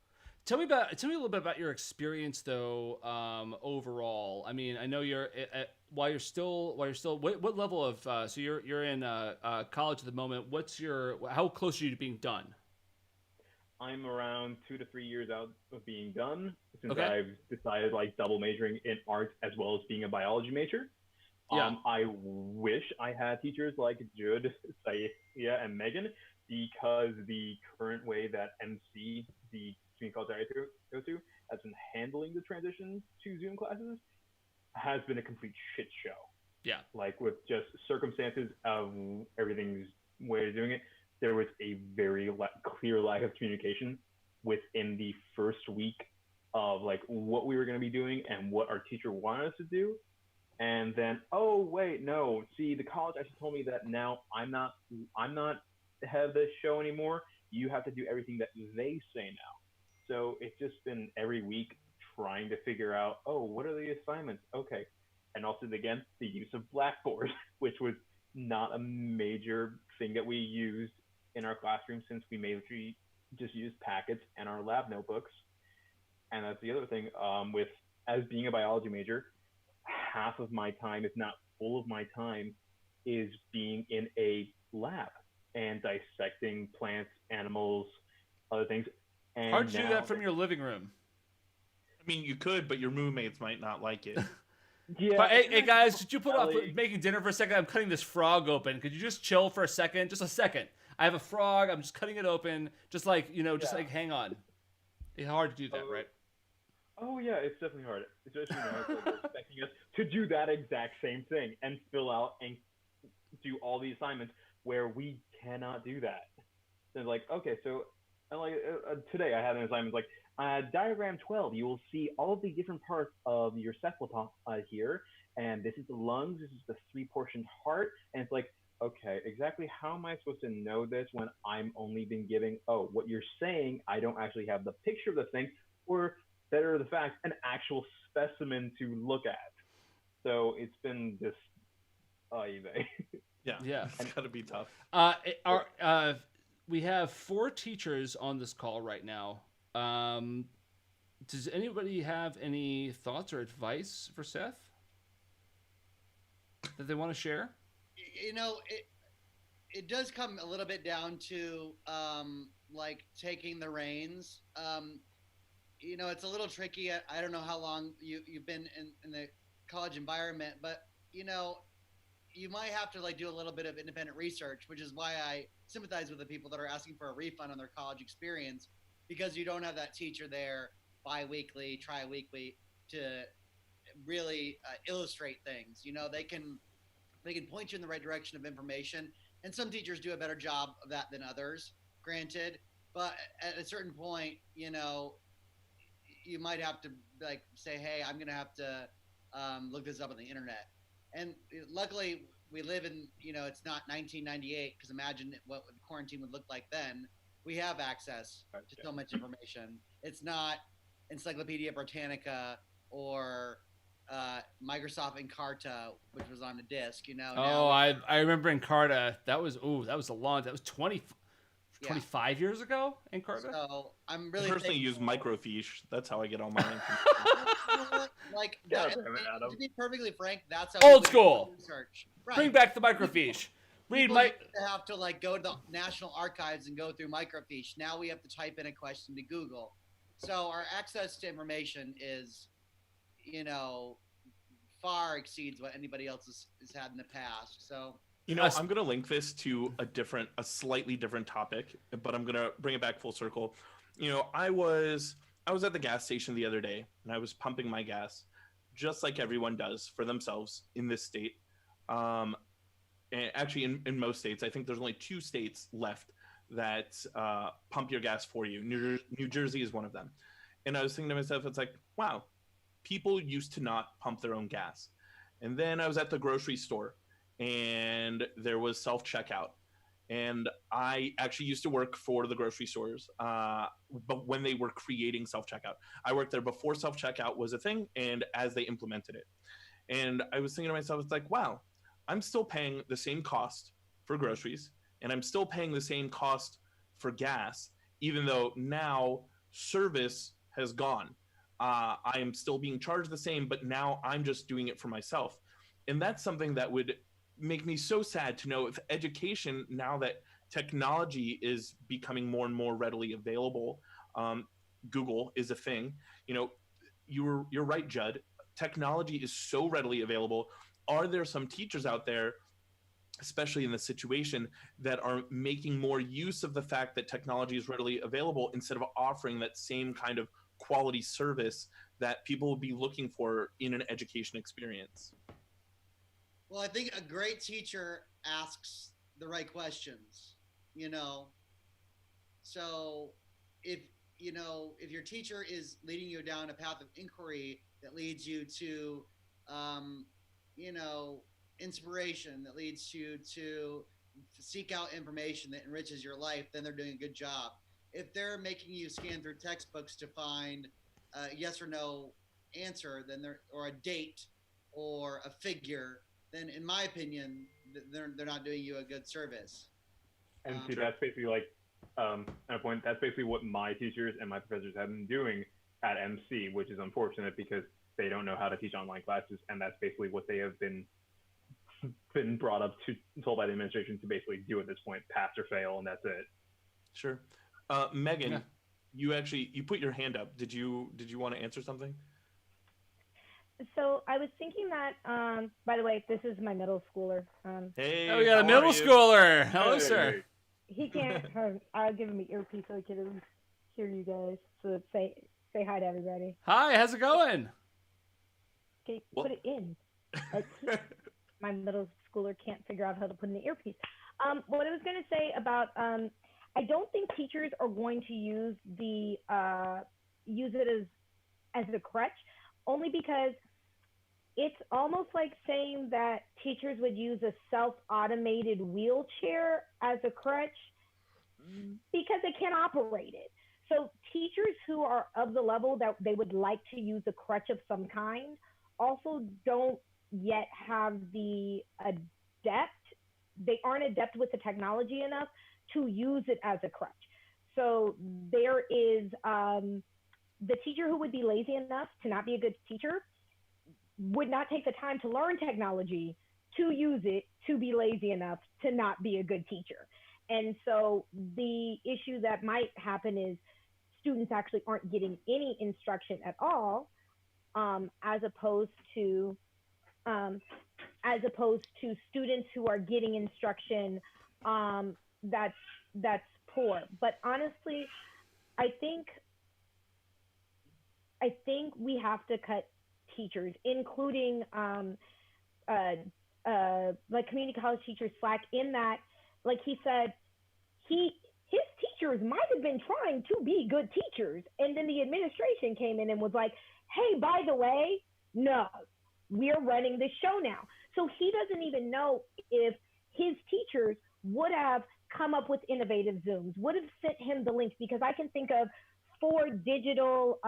Tell me a little bit about your experience though, overall. I mean, I know you're while you're still what level of so you're in college at the moment. How close are you to being done? I'm around 2 to 3 years out of being done, since I've decided like double majoring in art as well as being a biology major. Yeah. I wish I had teachers like Jude, Saia, and Megan, because the current way that MC, the community college I go to, has been handling the transition to Zoom classes has been a complete shit show. Yeah. Like with just circumstances of everything's way of doing it, there was a very clear lack of communication within the first week of like what we were going to be doing and what our teacher wanted us to do. And then, oh wait, no, see, the college actually told me that now I'm not head of this show anymore. You have to do everything that they say now. So it's just been every week trying to figure out, oh, what are the assignments? Okay. And also, again, the use of Blackboard, which was not a major thing that we used in our classroom, since we mainly just used packets and our lab notebooks. And that's the other thing, as being a biology major, half of my time, if not full of my time, is being in a lab and dissecting plants, animals, other things. And hard to do that from your living room. I mean, you could, but your roommates might not like it. Yeah. But, hey guys, could you put off making dinner for a second? I'm cutting this frog open. Could you just chill for a second? Just a second. I have a frog. I'm just cutting it open. Just like, like hang on. It's hard to do that, right? Oh yeah, it's definitely hard. Especially when they're expecting us to do that exact same thing and fill out and do all the assignments where we cannot do that. So like, okay, so today I had an assignment like, diagram 12, you will see all of the different parts of your cephalopod here, and this is the lungs, this is the 3-portioned heart, and it's like, okay, exactly how am I supposed to know this when I'm only been giving, what you're saying, I don't actually have the picture of the thing, or better the fact, an actual specimen to look at. So it's been just, Yeah, it's gotta be tough. We have 4 teachers on this call right now. Does anybody have any thoughts or advice for Seth that they want to share? It does come a little bit down to like taking the reins. It's a little tricky. I don't know how long you've been in the college environment, but you might have to like do a little bit of independent research, which is why I sympathize with the people that are asking for a refund on their college experience, because you don't have that teacher there bi-weekly, tri-weekly to really illustrate things. They can point you in the right direction of information, and some teachers do a better job of that than others, granted. But at a certain point, you might have to like say, hey, I'm going to have to look this up on the internet. And luckily we live in, it's not 1998, because imagine what quarantine would look like then. We have access to so much information. It's not Encyclopedia Britannica or Microsoft Encarta, which was on a disc. Oh, I remember Encarta. That was a long. That was 25 years ago. Encarta. So I'm I really personally use microfiche. That's how I get all my information. like Yeah, that, Adam. to be perfectly frank, that's how Old people do school. research. Right. Bring back the microfiche. Read People my. used to have to like go to the National Archives and go through microfiche. Now we have to type in a question to Google. So our access to information is, far exceeds what anybody else has had in the past. So I'm going to link this to a slightly different topic, but I'm going to bring it back full circle. I was at the gas station the other day, and I was pumping my gas, just like everyone does for themselves in this state. And actually, in most states, I think there's only 2 states left that pump your gas for you. New Jersey is one of them. And I was thinking to myself, it's like, wow, people used to not pump their own gas. And then I was at the grocery store, and there was self-checkout. And I actually used to work for the grocery stores, but when they were creating self-checkout. I worked there before self-checkout was a thing and as they implemented it. And I was thinking to myself, it's like, wow, I'm still paying the same cost for groceries, and I'm still paying the same cost for gas, even though now service has gone. I am still being charged the same, but now I'm just doing it for myself. And that's something that would make me so sad to know if education, now that technology is becoming more and more readily available, Google is a thing. You're right, Judd. Technology is so readily available. Are there some teachers out there, especially in this situation, that are making more use of the fact that technology is readily available instead of offering that same kind of quality service that people will be looking for in an education experience? Well, I think a great teacher asks the right questions, So if your teacher is leading you down a path of inquiry that leads you to, inspiration, that leads you to seek out information that enriches your life, then they're doing a good job. If they're making you scan through textbooks to find a yes or no answer, or a date or a figure, then in my opinion, they're not doing you a good service. And see, that's basically that's basically what my teachers and my professors have been doing at MC, which is unfortunate because they don't know how to teach online classes, and that's basically what they have been brought up to, told by the administration to basically do at this point: pass or fail, and that's it. Sure. Megan, you put your hand up. Did you want to answer something? So I was thinking that, by the way, this is my middle schooler. Hey, we got a middle schooler. Hello, sir. He can't. I'll give him an earpiece so he can at least hear you guys. So say hi to everybody. Hi, how's it going? Okay, put it in. My middle schooler can't figure out how to put in the earpiece. What I was going to say about, I don't think teachers are going to use it as a crutch, only because it's almost like saying that teachers would use a self-automated wheelchair as a crutch because they can't operate it. So teachers who are of the level that they would like to use a crutch of some kind also don't yet have the they aren't adept with the technology enough to use it as a crutch. So there is the teacher who would be lazy enough to not be a good teacher would not take the time to learn technology to use it, to be lazy enough to not be a good teacher. And so the issue that might happen is students actually aren't getting any instruction at all, as opposed to students who are getting instruction that's poor. But honestly, I think we have to cut teachers, including like community college teachers, slack, in that, like he said, his teachers might have been trying to be good teachers, and then the administration came in and was like, hey, by the way, no, we're running this show now. So he doesn't even know if his teachers would have come up with innovative Zooms, would have sent him the links, because I can think of 4 digital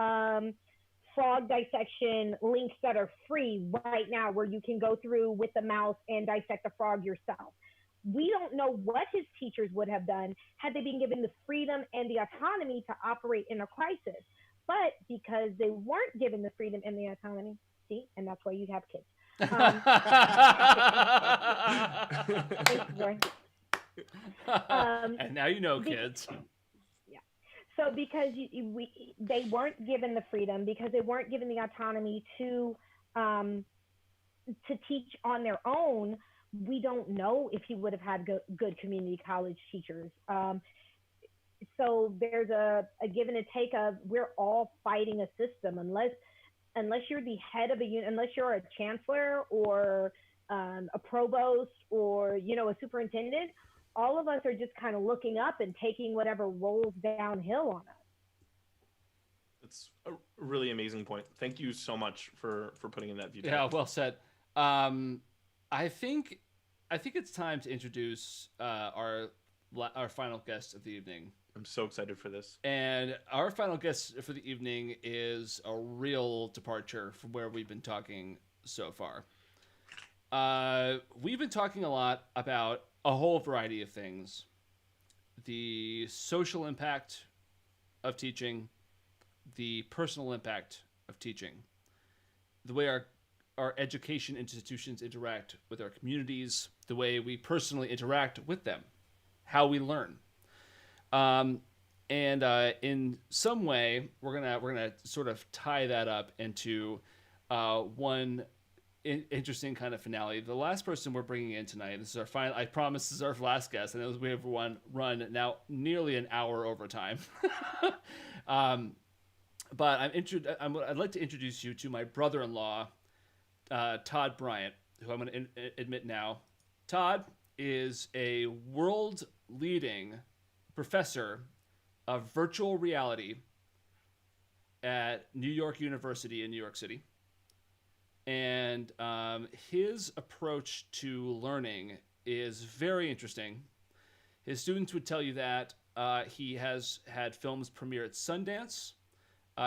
frog dissection links that are free right now where you can go through with the mouse and dissect a frog yourself. We don't know what his teachers would have done had they been given the freedom and the autonomy to operate in a crisis. But because they weren't given the freedom and the autonomy, see, and that's why you have kids. Thanks, Roy. And now you know, kids. Yeah. So because they weren't given the freedom, because they weren't given the autonomy to teach on their own, we don't know if he would have had good community college teachers. So there's a give and a take of we're all fighting a system unless you're the head of a unit, unless you're a chancellor or a provost or a superintendent. All of us are just kind of looking up and taking whatever rolls downhill on us. It's a really amazing point. Thank you so much for putting in that view. Yeah, well said. I think it's time to introduce our final guest of the evening. I'm so excited for this. And our final guest for the evening is a real departure from where we've been talking so far. We've been talking a lot about a whole variety of things. The social impact of teaching, the personal impact of teaching, the way our education institutions interact with our communities, the way we personally interact with them, how we learn. And in some way, we're gonna sort of tie that up into one interesting kind of finale. The last person we're bringing in tonight, this is our final. I promise this is our last guest. I know we have run now nearly an hour over time. But I'd like to introduce you to my brother-in-law, Todd Bryant, who I'm going to admit now. Todd is a world-leading professor of virtual reality at New York University in New York City. And his approach to learning is very interesting. His students would tell you that he has had films premiere at Sundance.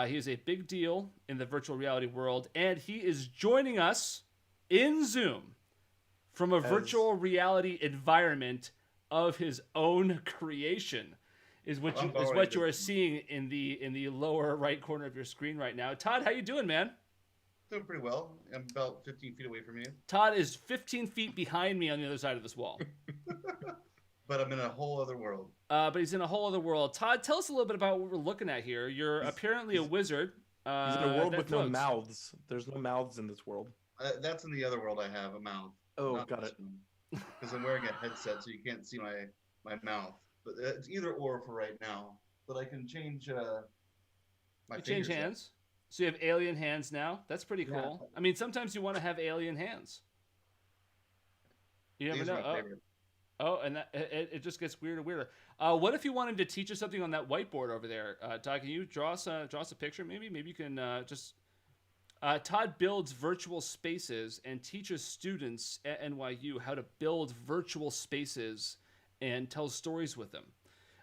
He is a big deal in the virtual reality world, and he is joining us in Zoom from a virtual reality environment of his own creation. Is what you are seeing in the lower right corner of your screen right now. Todd, how you doing, man? Doing pretty well. I'm about 15 feet away from you. Todd is 15 feet behind me on the other side of this wall. But I'm in a whole other world. But he's in a whole other world. Todd, tell us a little bit about what we're looking at here. You're apparently a wizard. He's in a world with no mouths. There's no mouths in this world. That's in the other world I have a mouth. Oh, got it. Because I'm wearing a headset, so you can't see my mouth. But it's either or for right now. But I can change my fingers. Change hands? So you have alien hands now? That's pretty cool. Yeah. I mean, sometimes you want to have alien hands. You never know. Oh, and it just gets weirder and weirder. What if you wanted to teach us something on that whiteboard over there? Todd, can you draw us a picture maybe? Maybe you can just... Todd builds virtual spaces and teaches students at NYU how to build virtual spaces and tell stories with them.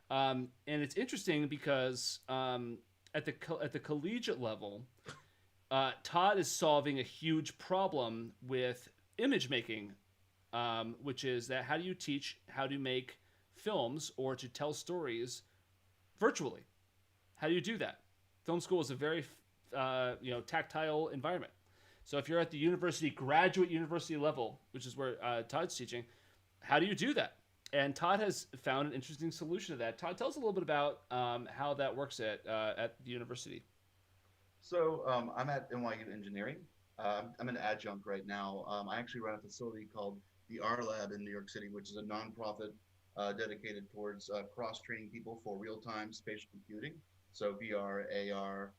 And it's interesting because at the collegiate level, Todd is solving a huge problem with image making, which is that how do you teach how to make films or to tell stories virtually? How do you do that? Film school is a very tactile environment. So if you're at the graduate university level, which is where Todd's teaching, how do you do that? And Todd has found an interesting solution to that. Todd, tell us a little bit about how that works at the university. So I'm at NYU Engineering. I'm an adjunct right now. I actually run a facility called the R Lab in New York City, which is a nonprofit dedicated towards cross-training people for real-time spatial computing. So VR, AR,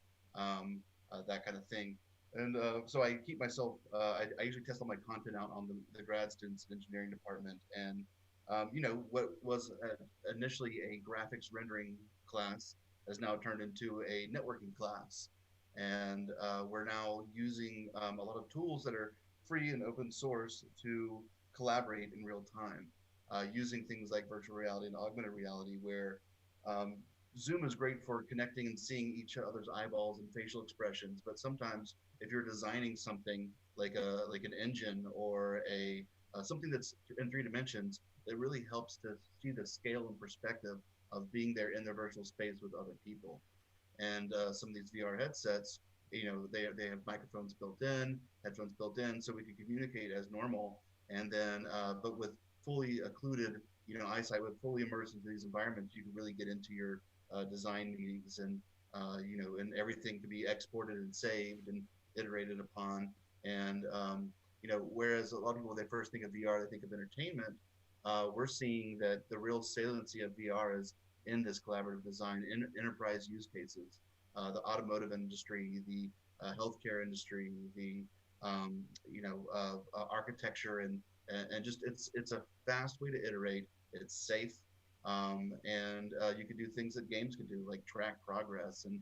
that kind of thing. And so I keep myself, I usually test all my content out on the grad students in the engineering department. And what was initially a graphics rendering class has now turned into a networking class. And we're now using a lot of tools that are free and open source to collaborate in real time, using things like virtual reality and augmented reality, where Zoom is great for connecting and seeing each other's eyeballs and facial expressions, but sometimes if you're designing something like an engine or a something that's in 3 dimensions, it really helps to see the scale and perspective of being there in the virtual space with other people. And some of these VR headsets, they have microphones built in, headphones built in, so we can communicate as normal. And then, but with fully occluded, eyesight, with fully immersed into these environments, you can really get into your design meetings, and and everything can be exported and saved and iterated upon. And whereas a lot of people, when they first think of VR, they think of entertainment. We're seeing that the real saliency of VR is in this collaborative design, in enterprise use cases, the automotive industry, the healthcare industry, the architecture, and just it's a fast way to iterate. It's safe, and you can do things that games can do, like track progress and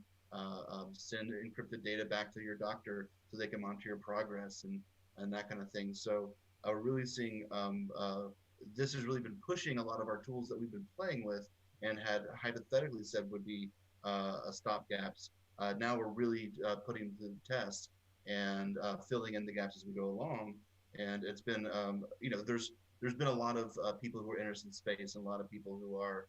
send encrypted data back to your doctor so they can monitor your progress and that kind of thing. So we're really seeing this has really been pushing a lot of our tools that we've been playing with and had hypothetically said would be stopgaps. Now we're really putting them to the test and filling in the gaps as we go along. And it's been, there's been a lot of people who are interested in space, and a lot of people who are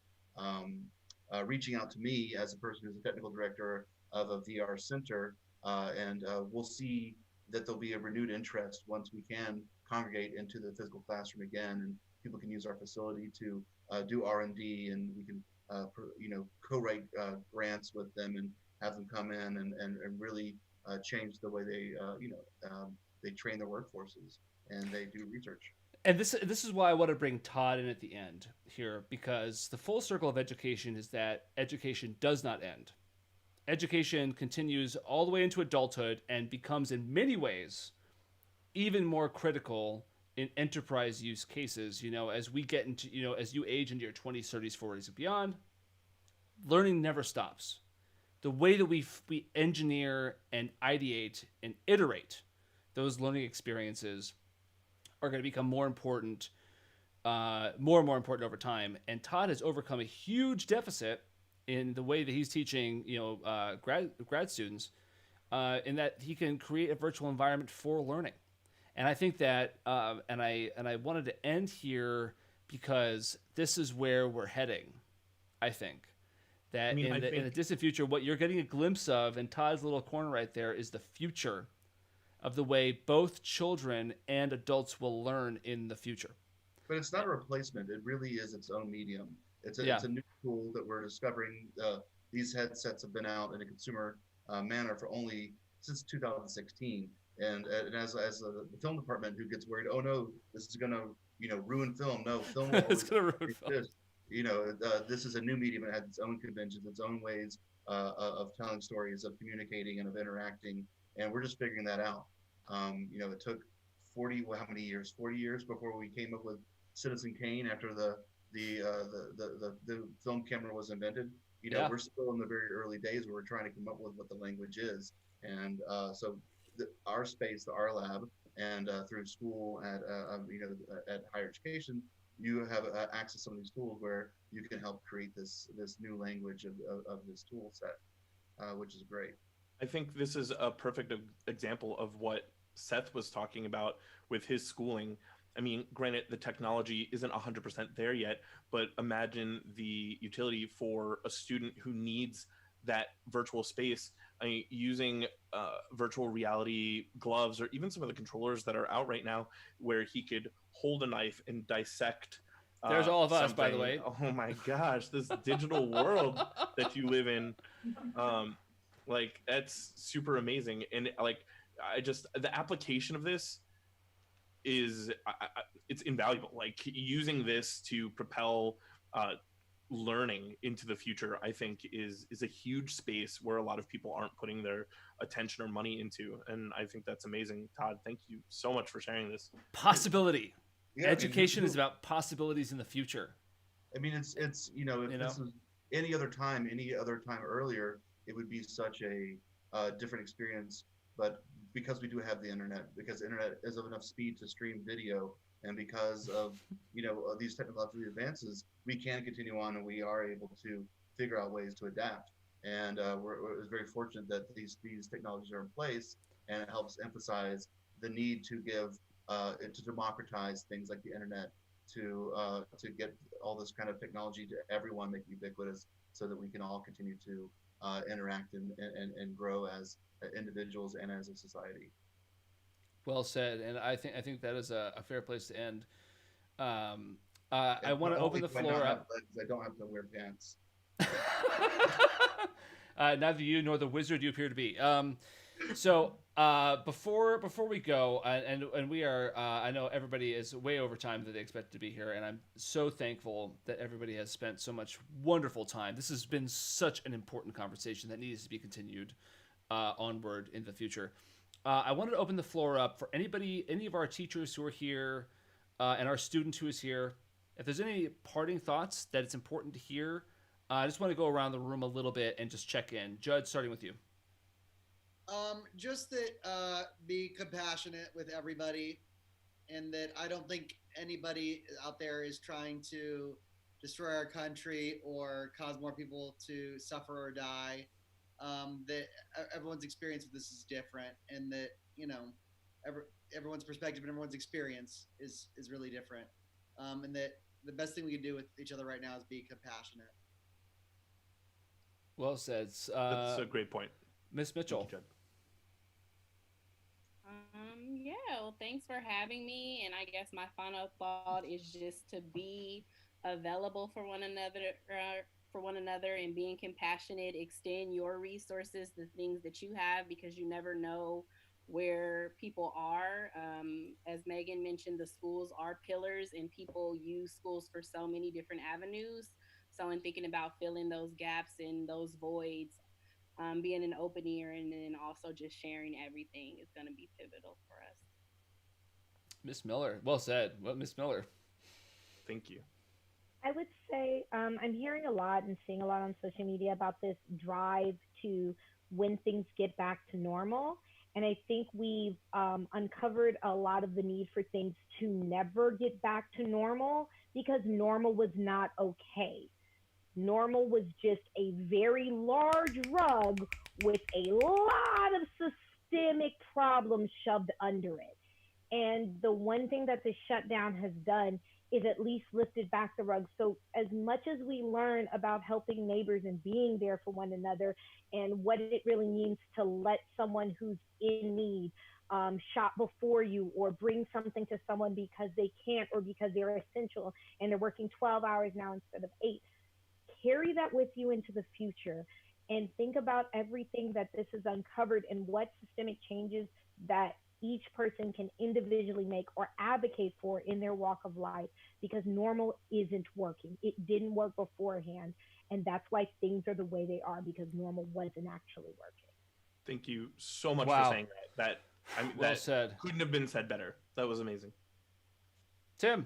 reaching out to me as a person who's a technical director of a VR center. And we'll see that there'll be a renewed interest once we can congregate into the physical classroom again, and people can use our facility to do R&D, and we can co-write grants with them and have them come in and really change the way they train their workforces and they do research. And this is why I want to bring Todd in at the end here, because the full circle of education is that education does not end. Education continues all the way into adulthood and becomes in many ways even more critical in enterprise use cases. As we get into, as you age into your 20s, 30s, 40s, and beyond, learning never stops. The way that we engineer and ideate and iterate those learning experiences are going to become more important, more and more important over time. And Todd has overcome a huge deficit in the way that he's teaching, grad students, in that he can create a virtual environment for learning. And I think that, and I wanted to end here because this is where we're heading. I think that in the distant future, what you're getting a glimpse of in Todd's little corner right there is the future of the way both children and adults will learn in the future. But it's not a replacement. It really is its own medium. It's a new tool that we're discovering. These headsets have been out in a consumer manner for only since 2016. And as the film department who gets worried, oh no, this is going to ruin film. No, film will it's going to ruin film. This is a new medium. It has its own conventions, its own ways of telling stories, of communicating, and of interacting. And we're just figuring that out. It took 40 years before we came up with Citizen Kane after the film camera was invented. We're still in the very early days where we're trying to come up with what the language is. And so our space, our lab, and through school at higher education, you have access to some of these tools where you can help create this new language of this tool set, which is great. I think this is a perfect example of what Seth was talking about with his schooling. I mean, granted, the technology isn't 100% there yet, but imagine the utility for a student who needs that virtual space. I mean, using virtual reality gloves, or even some of the controllers that are out right now, where he could hold a knife and dissect. There's all of us, by the way. Oh my gosh, this digital world that you live in. That's super amazing. And the application of this is it's invaluable. Using this to propel learning into the future, I think is a huge space where a lot of people aren't putting their attention or money into. And I think that's amazing. Todd, thank you so much for sharing this. Possibility. Yeah, education is about possibilities in the future. I mean, it's this is any other time earlier, it would be such a different experience. But because we do have the internet, because the internet is of enough speed to stream video, and because of these technological advances, we can continue on, and we are able to figure out ways to adapt. And we're very fortunate that these technologies are in place, and it helps emphasize the need to give to democratize things like the internet, to get all this kind of technology to everyone, make it ubiquitous, so that we can all continue to interact and grow as individuals and as a society. Well said, and I think that is a fair place to end. I And want to open only the do I not floor have up. legs, I don't have to wear pants. Neither you nor the wizard you appear to be. So before we go, and we are, I know everybody is way over time that they expect to be here, and I'm so thankful that everybody has spent so much wonderful time. This has been such an important conversation that needs to be continued onward in the future. I wanted to open the floor up for any of our teachers who are here, and our student who is here. If there's any parting thoughts that it's important to hear, I just want to go around the room a little bit and just check in. Judd, starting with you. Just that be compassionate with everybody, and that I don't think anybody out there is trying to destroy our country or cause more people to suffer or die. That everyone's experience with this is different, and that everyone's perspective and everyone's experience is really different, and that the best thing we can do with each other right now is be compassionate. Well said. That's a great point. Miss Mitchell. Thank you, Judd. Yeah, well, thanks for having me. And I guess my final thought is just to be available for one another, and being compassionate. Extend your resources, the things that you have, because you never know where people are. As Megan mentioned, the schools are pillars, and people use schools for so many different avenues. So, in thinking about filling those gaps and those voids, being an open ear, and then also just sharing everything is going to be pivotal for us. Miss Miller. Well said. Well, Miss Miller. Thank you. I would say I'm hearing a lot and seeing a lot on social media about this drive to when things get back to normal. And I think we've uncovered a lot of the need for things to never get back to normal, because normal was not okay. Normal was just a very large rug with a lot of systemic problems shoved under it. And the one thing that the shutdown has done is at least lifted back the rug. So as much as we learn about helping neighbors and being there for one another, and what it really means to let someone who's in need shop before you, or bring something to someone because they can't, or because they're essential and they're working 12 hours now instead of 8, carry that with you into the future, and think about everything that this has uncovered and what systemic changes that each person can individually make or advocate for in their walk of life, because normal isn't working. It didn't work beforehand, and that's why things are the way they are, because normal wasn't actually working. Thank you so much Wow. for saying that. I mean, Well that said. couldn't have been said better. That was amazing. Tim.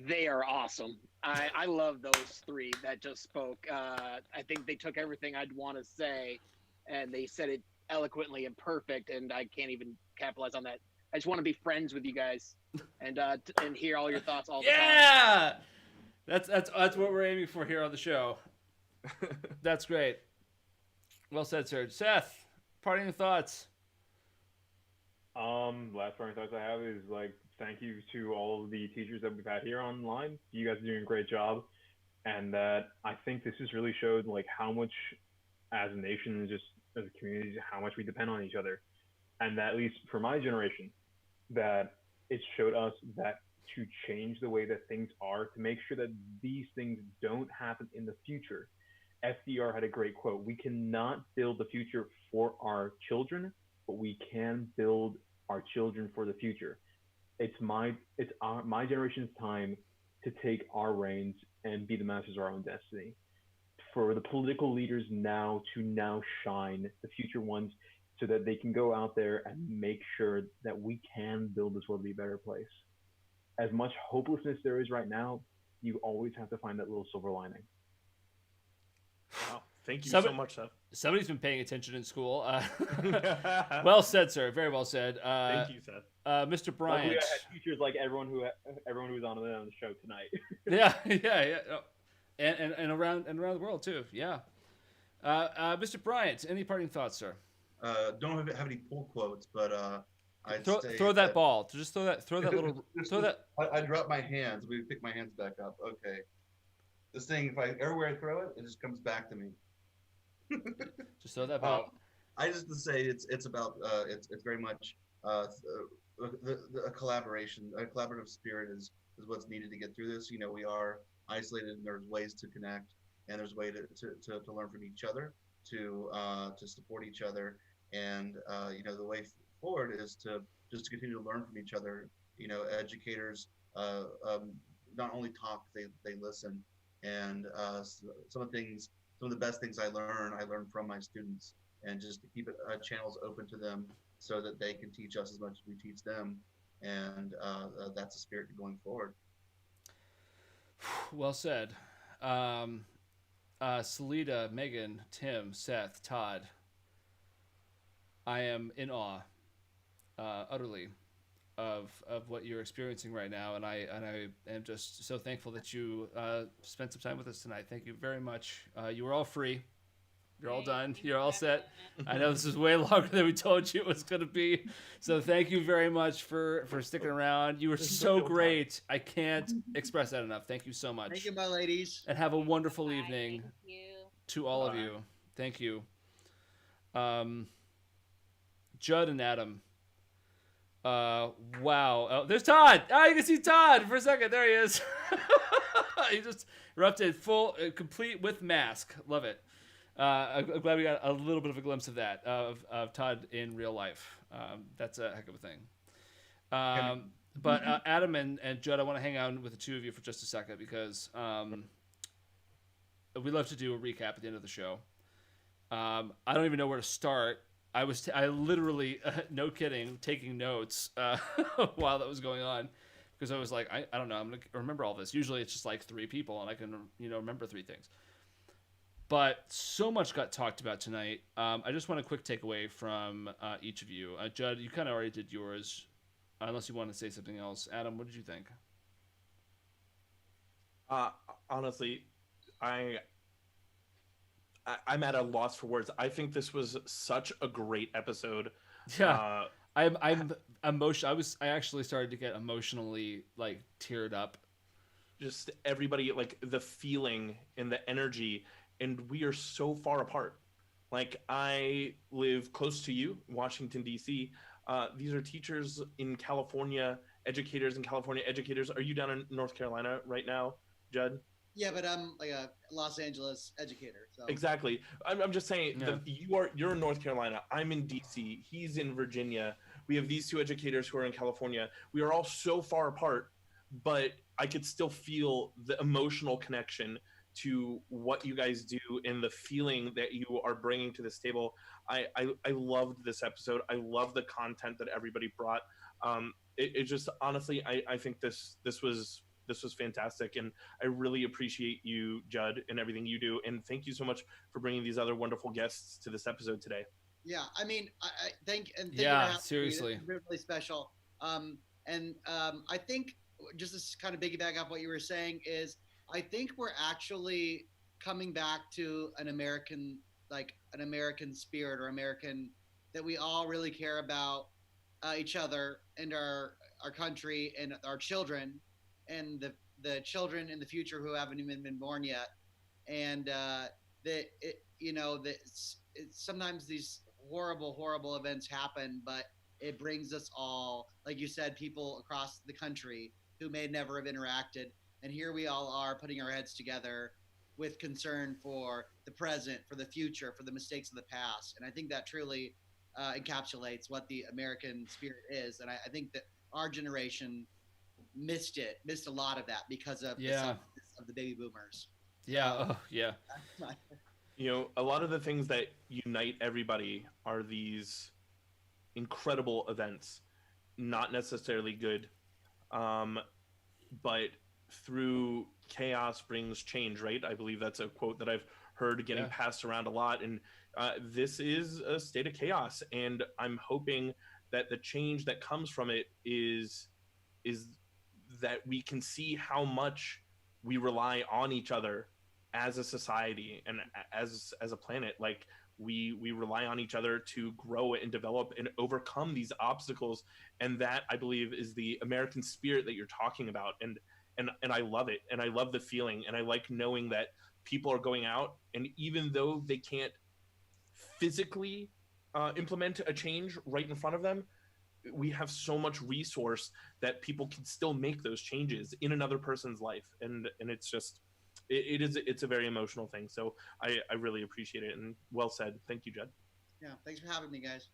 They are awesome. I love those three that just spoke. I think they took everything I'd want to say, and they said it eloquently and perfect, and I can't even capitalize on that. I just want to be friends with you guys and hear all your thoughts all the time. Yeah, that's what we're aiming for here on the show. That's great. Well said, sir. Seth, parting thoughts. Last parting thoughts I have is thank you to all of the teachers that we've had here online. You guys are doing a great job, and that I think this has really showed how much, as a nation, just as a community, how much we depend on each other, and that, at least for my generation, that it showed us that to change the way that things are, to make sure that these things don't happen in the future. FDR had a great quote: "We cannot build the future for our children, but we can build our children for the future." It's my generation's time to take our reins and be the masters of our own destiny. For the political leaders now to shine, the future ones, so that they can go out there and make sure that we can build this world to be a better place. As much hopelessness there is right now, you always have to find that little silver lining. Wow. Thank you so much, Seth. Somebody's been paying attention in school. Well said, sir. Very well said. Thank you, Seth. Mr. Bryant. Luckily, I had teachers like everyone who was on the show tonight. yeah. Oh, and around the world too. Yeah. Mr. Bryant, any parting thoughts, sir? Don't have any pull quotes, but I'd throw that ball. Just throw that little. Throw that. I drop my hands. We pick my hands back up. Okay. This thing, everywhere I throw it, it just comes back to me. Just throw that ball. I just to say it's about it's very much a collaboration. A collaborative spirit is what's needed to get through this. We are isolated, and there's ways to connect, and there's way to learn from each other, to support each other, and the way forward is to just continue to learn from each other. Educators not only talk, they listen, and some of the best things I learn from my students, and just to keep channels open to them so that they can teach us as much as we teach them, and that's the spirit going forward. Well said. Salida, Megan, Tim, Seth, Todd. I am in awe, utterly, of what you're experiencing right now, and I am just so thankful that you spent some time with us tonight. Thank you very much. You were all free. You're all done. You're all set. I know this is way longer than we told you it was going to be. So thank you very much for sticking around. You were so great. I can't express that enough. Thank you so much. Thank you, my ladies. And have a wonderful evening to all of you. Thank you. Judd and Adam. Wow. Oh, there's Todd. Oh, you can see Todd for a second. There he is. He just erupted full, complete with mask. Love it. I'm glad we got a little bit of a glimpse of that, of Todd in real life. That's a heck of a thing. But Adam and Judd, I want to hang out with the two of you for just a second because we love to do a recap at the end of the show. I don't even know where to start. I literally, no kidding, taking notes while that was going on because I was like, I don't know, I'm going to remember all this. Usually it's just like 3 people and I can, remember 3 things. But so much got talked about tonight. I just want a quick takeaway from each of you. Judd, you kind of already did yours, unless you want to say something else. Adam, what did you think? Honestly, I'm at a loss for words. I think this was such a great episode. Yeah, I'm emotional. I actually started to get emotionally teared up. Just everybody, the feeling and the energy. And we are so far apart. I live close to you, Washington, D.C. These are teachers in California, educators in California, educators. Are you down in North Carolina right now, Judd? Yeah, but I'm a Los Angeles educator. So. Exactly. I'm just saying that you're in North Carolina. I'm in D.C. He's in Virginia. We have these 2 educators who are in California. We are all so far apart, but I could still feel the emotional connection to what you guys do and the feeling that you are bringing to this table. I loved this episode. I love the content that everybody brought. It just honestly, I think this was fantastic, and I really appreciate you, Judd, and everything you do. And thank you so much for bringing these other wonderful guests to this episode today. Yeah, I mean, I thank you. Yeah, seriously, it's really special. I think just to kind of piggyback off what you were saying is, I think we're actually coming back to an American spirit, or American, that we all really care about each other and our country and our children and the children in the future who haven't even been born yet. And sometimes these horrible events happen, but it brings us all, like you said, people across the country who may never have interacted. And here we all are putting our heads together with concern for the present, for the future, for the mistakes of the past. And I think that truly encapsulates what the American spirit is. And I think that our generation missed a lot of that because of the baby boomers. Yeah. Oh, yeah. A lot of the things that unite everybody are these incredible events, not necessarily good, but through chaos brings change, right? I believe that's a quote that I've heard getting passed around a lot. And this is a state of chaos. And I'm hoping that the change that comes from it is that we can see how much we rely on each other as a society and as a planet. Like we rely on each other to grow and develop and overcome these obstacles. And that, I believe, is the American spirit that you're talking about. And I love it. And I love the feeling. And I like knowing that people are going out, and even though they can't physically implement a change right in front of them, we have so much resource that people can still make those changes in another person's life. And it's just, it's a very emotional thing. So I really appreciate it. And well said. Thank you, Jed. Yeah. Thanks for having me, guys.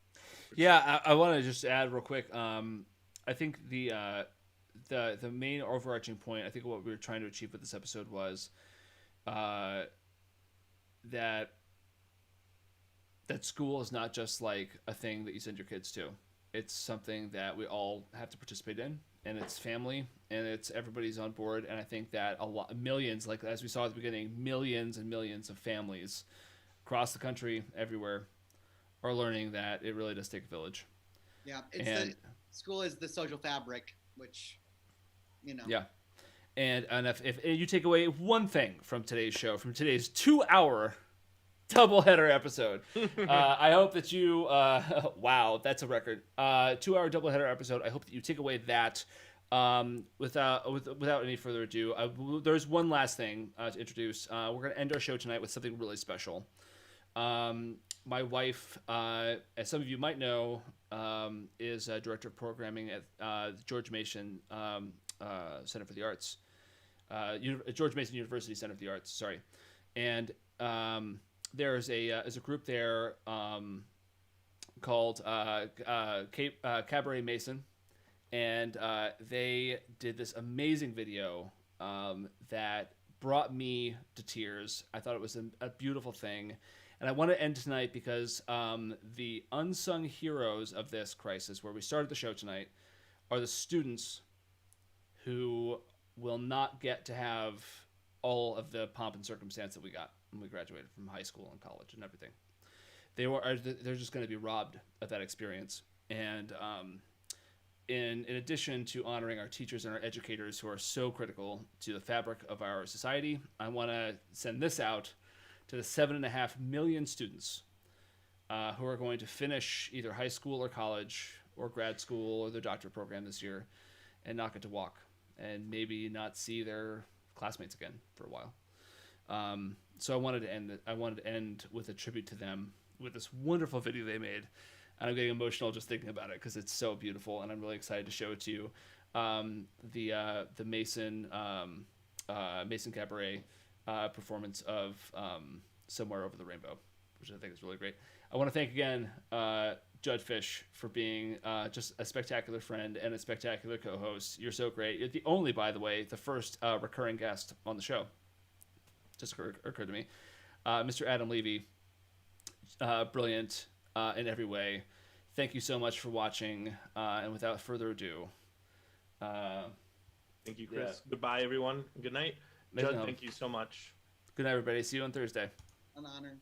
Yeah. I want to just add real quick. I think the main overarching point, I think what we were trying to achieve with this episode was that school is not just like a thing that you send your kids to. It's something that we all have to participate in, and it's family, and it's everybody's on board. And I think that millions, like as we saw at the beginning, millions and millions of families across the country, everywhere, are learning that it really does take a village. Yeah, school is the social fabric, which, Yeah, and if you take away one thing from today's show, from today's 2-hour doubleheader episode, I hope that you wow, that's a record. 2-hour doubleheader episode. I hope that you take away that. Without any further ado, there's one last thing to introduce. We're going to end our show tonight with something really special. My wife, as some of you might know, is director of programming at the George Mason Center for the Arts, George Mason University Center for the Arts. Sorry, and there's a group there called Cabaret Mason, and they did this amazing video that brought me to tears. I thought it was a beautiful thing. And I want to end tonight because the unsung heroes of this crisis, where we started the show tonight, are the students who will not get to have all of the pomp and circumstance that we got when we graduated from high school and college and everything. They're just going to be robbed of that experience. And in addition to honoring our teachers and our educators who are so critical to the fabric of our society, I want to send this out to the 7.5 million students who are going to finish either high school or college or grad school or their doctorate program this year and not get to walk and maybe not see their classmates again for a while. So I wanted to end with a tribute to them with this wonderful video they made. And I'm getting emotional just thinking about it because it's so beautiful, and I'm really excited to show it to you. The Mason Cabaret performance of Somewhere Over the Rainbow, which I think is really great. I want to thank again Judge Fish for being just a spectacular friend and a spectacular co-host. You're so great. You're the only, by the way, the first recurring guest on the show. Just occurred to me. Mr. Adam Levi, brilliant in every way. Thank you so much for watching. And without further ado, thank you, Chris. Yeah. Goodbye, everyone. Good night. Judd, thank you so much. Good night, everybody. See you on Thursday. An honor.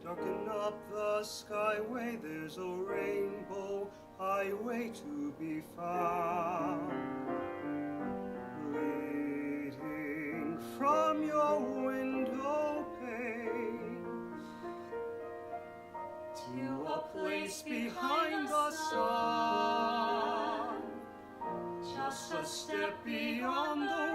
Darken up the skyway, there's a rainbow highway to be found. Waiting from your window pane to a place behind the sun, just a step beyond the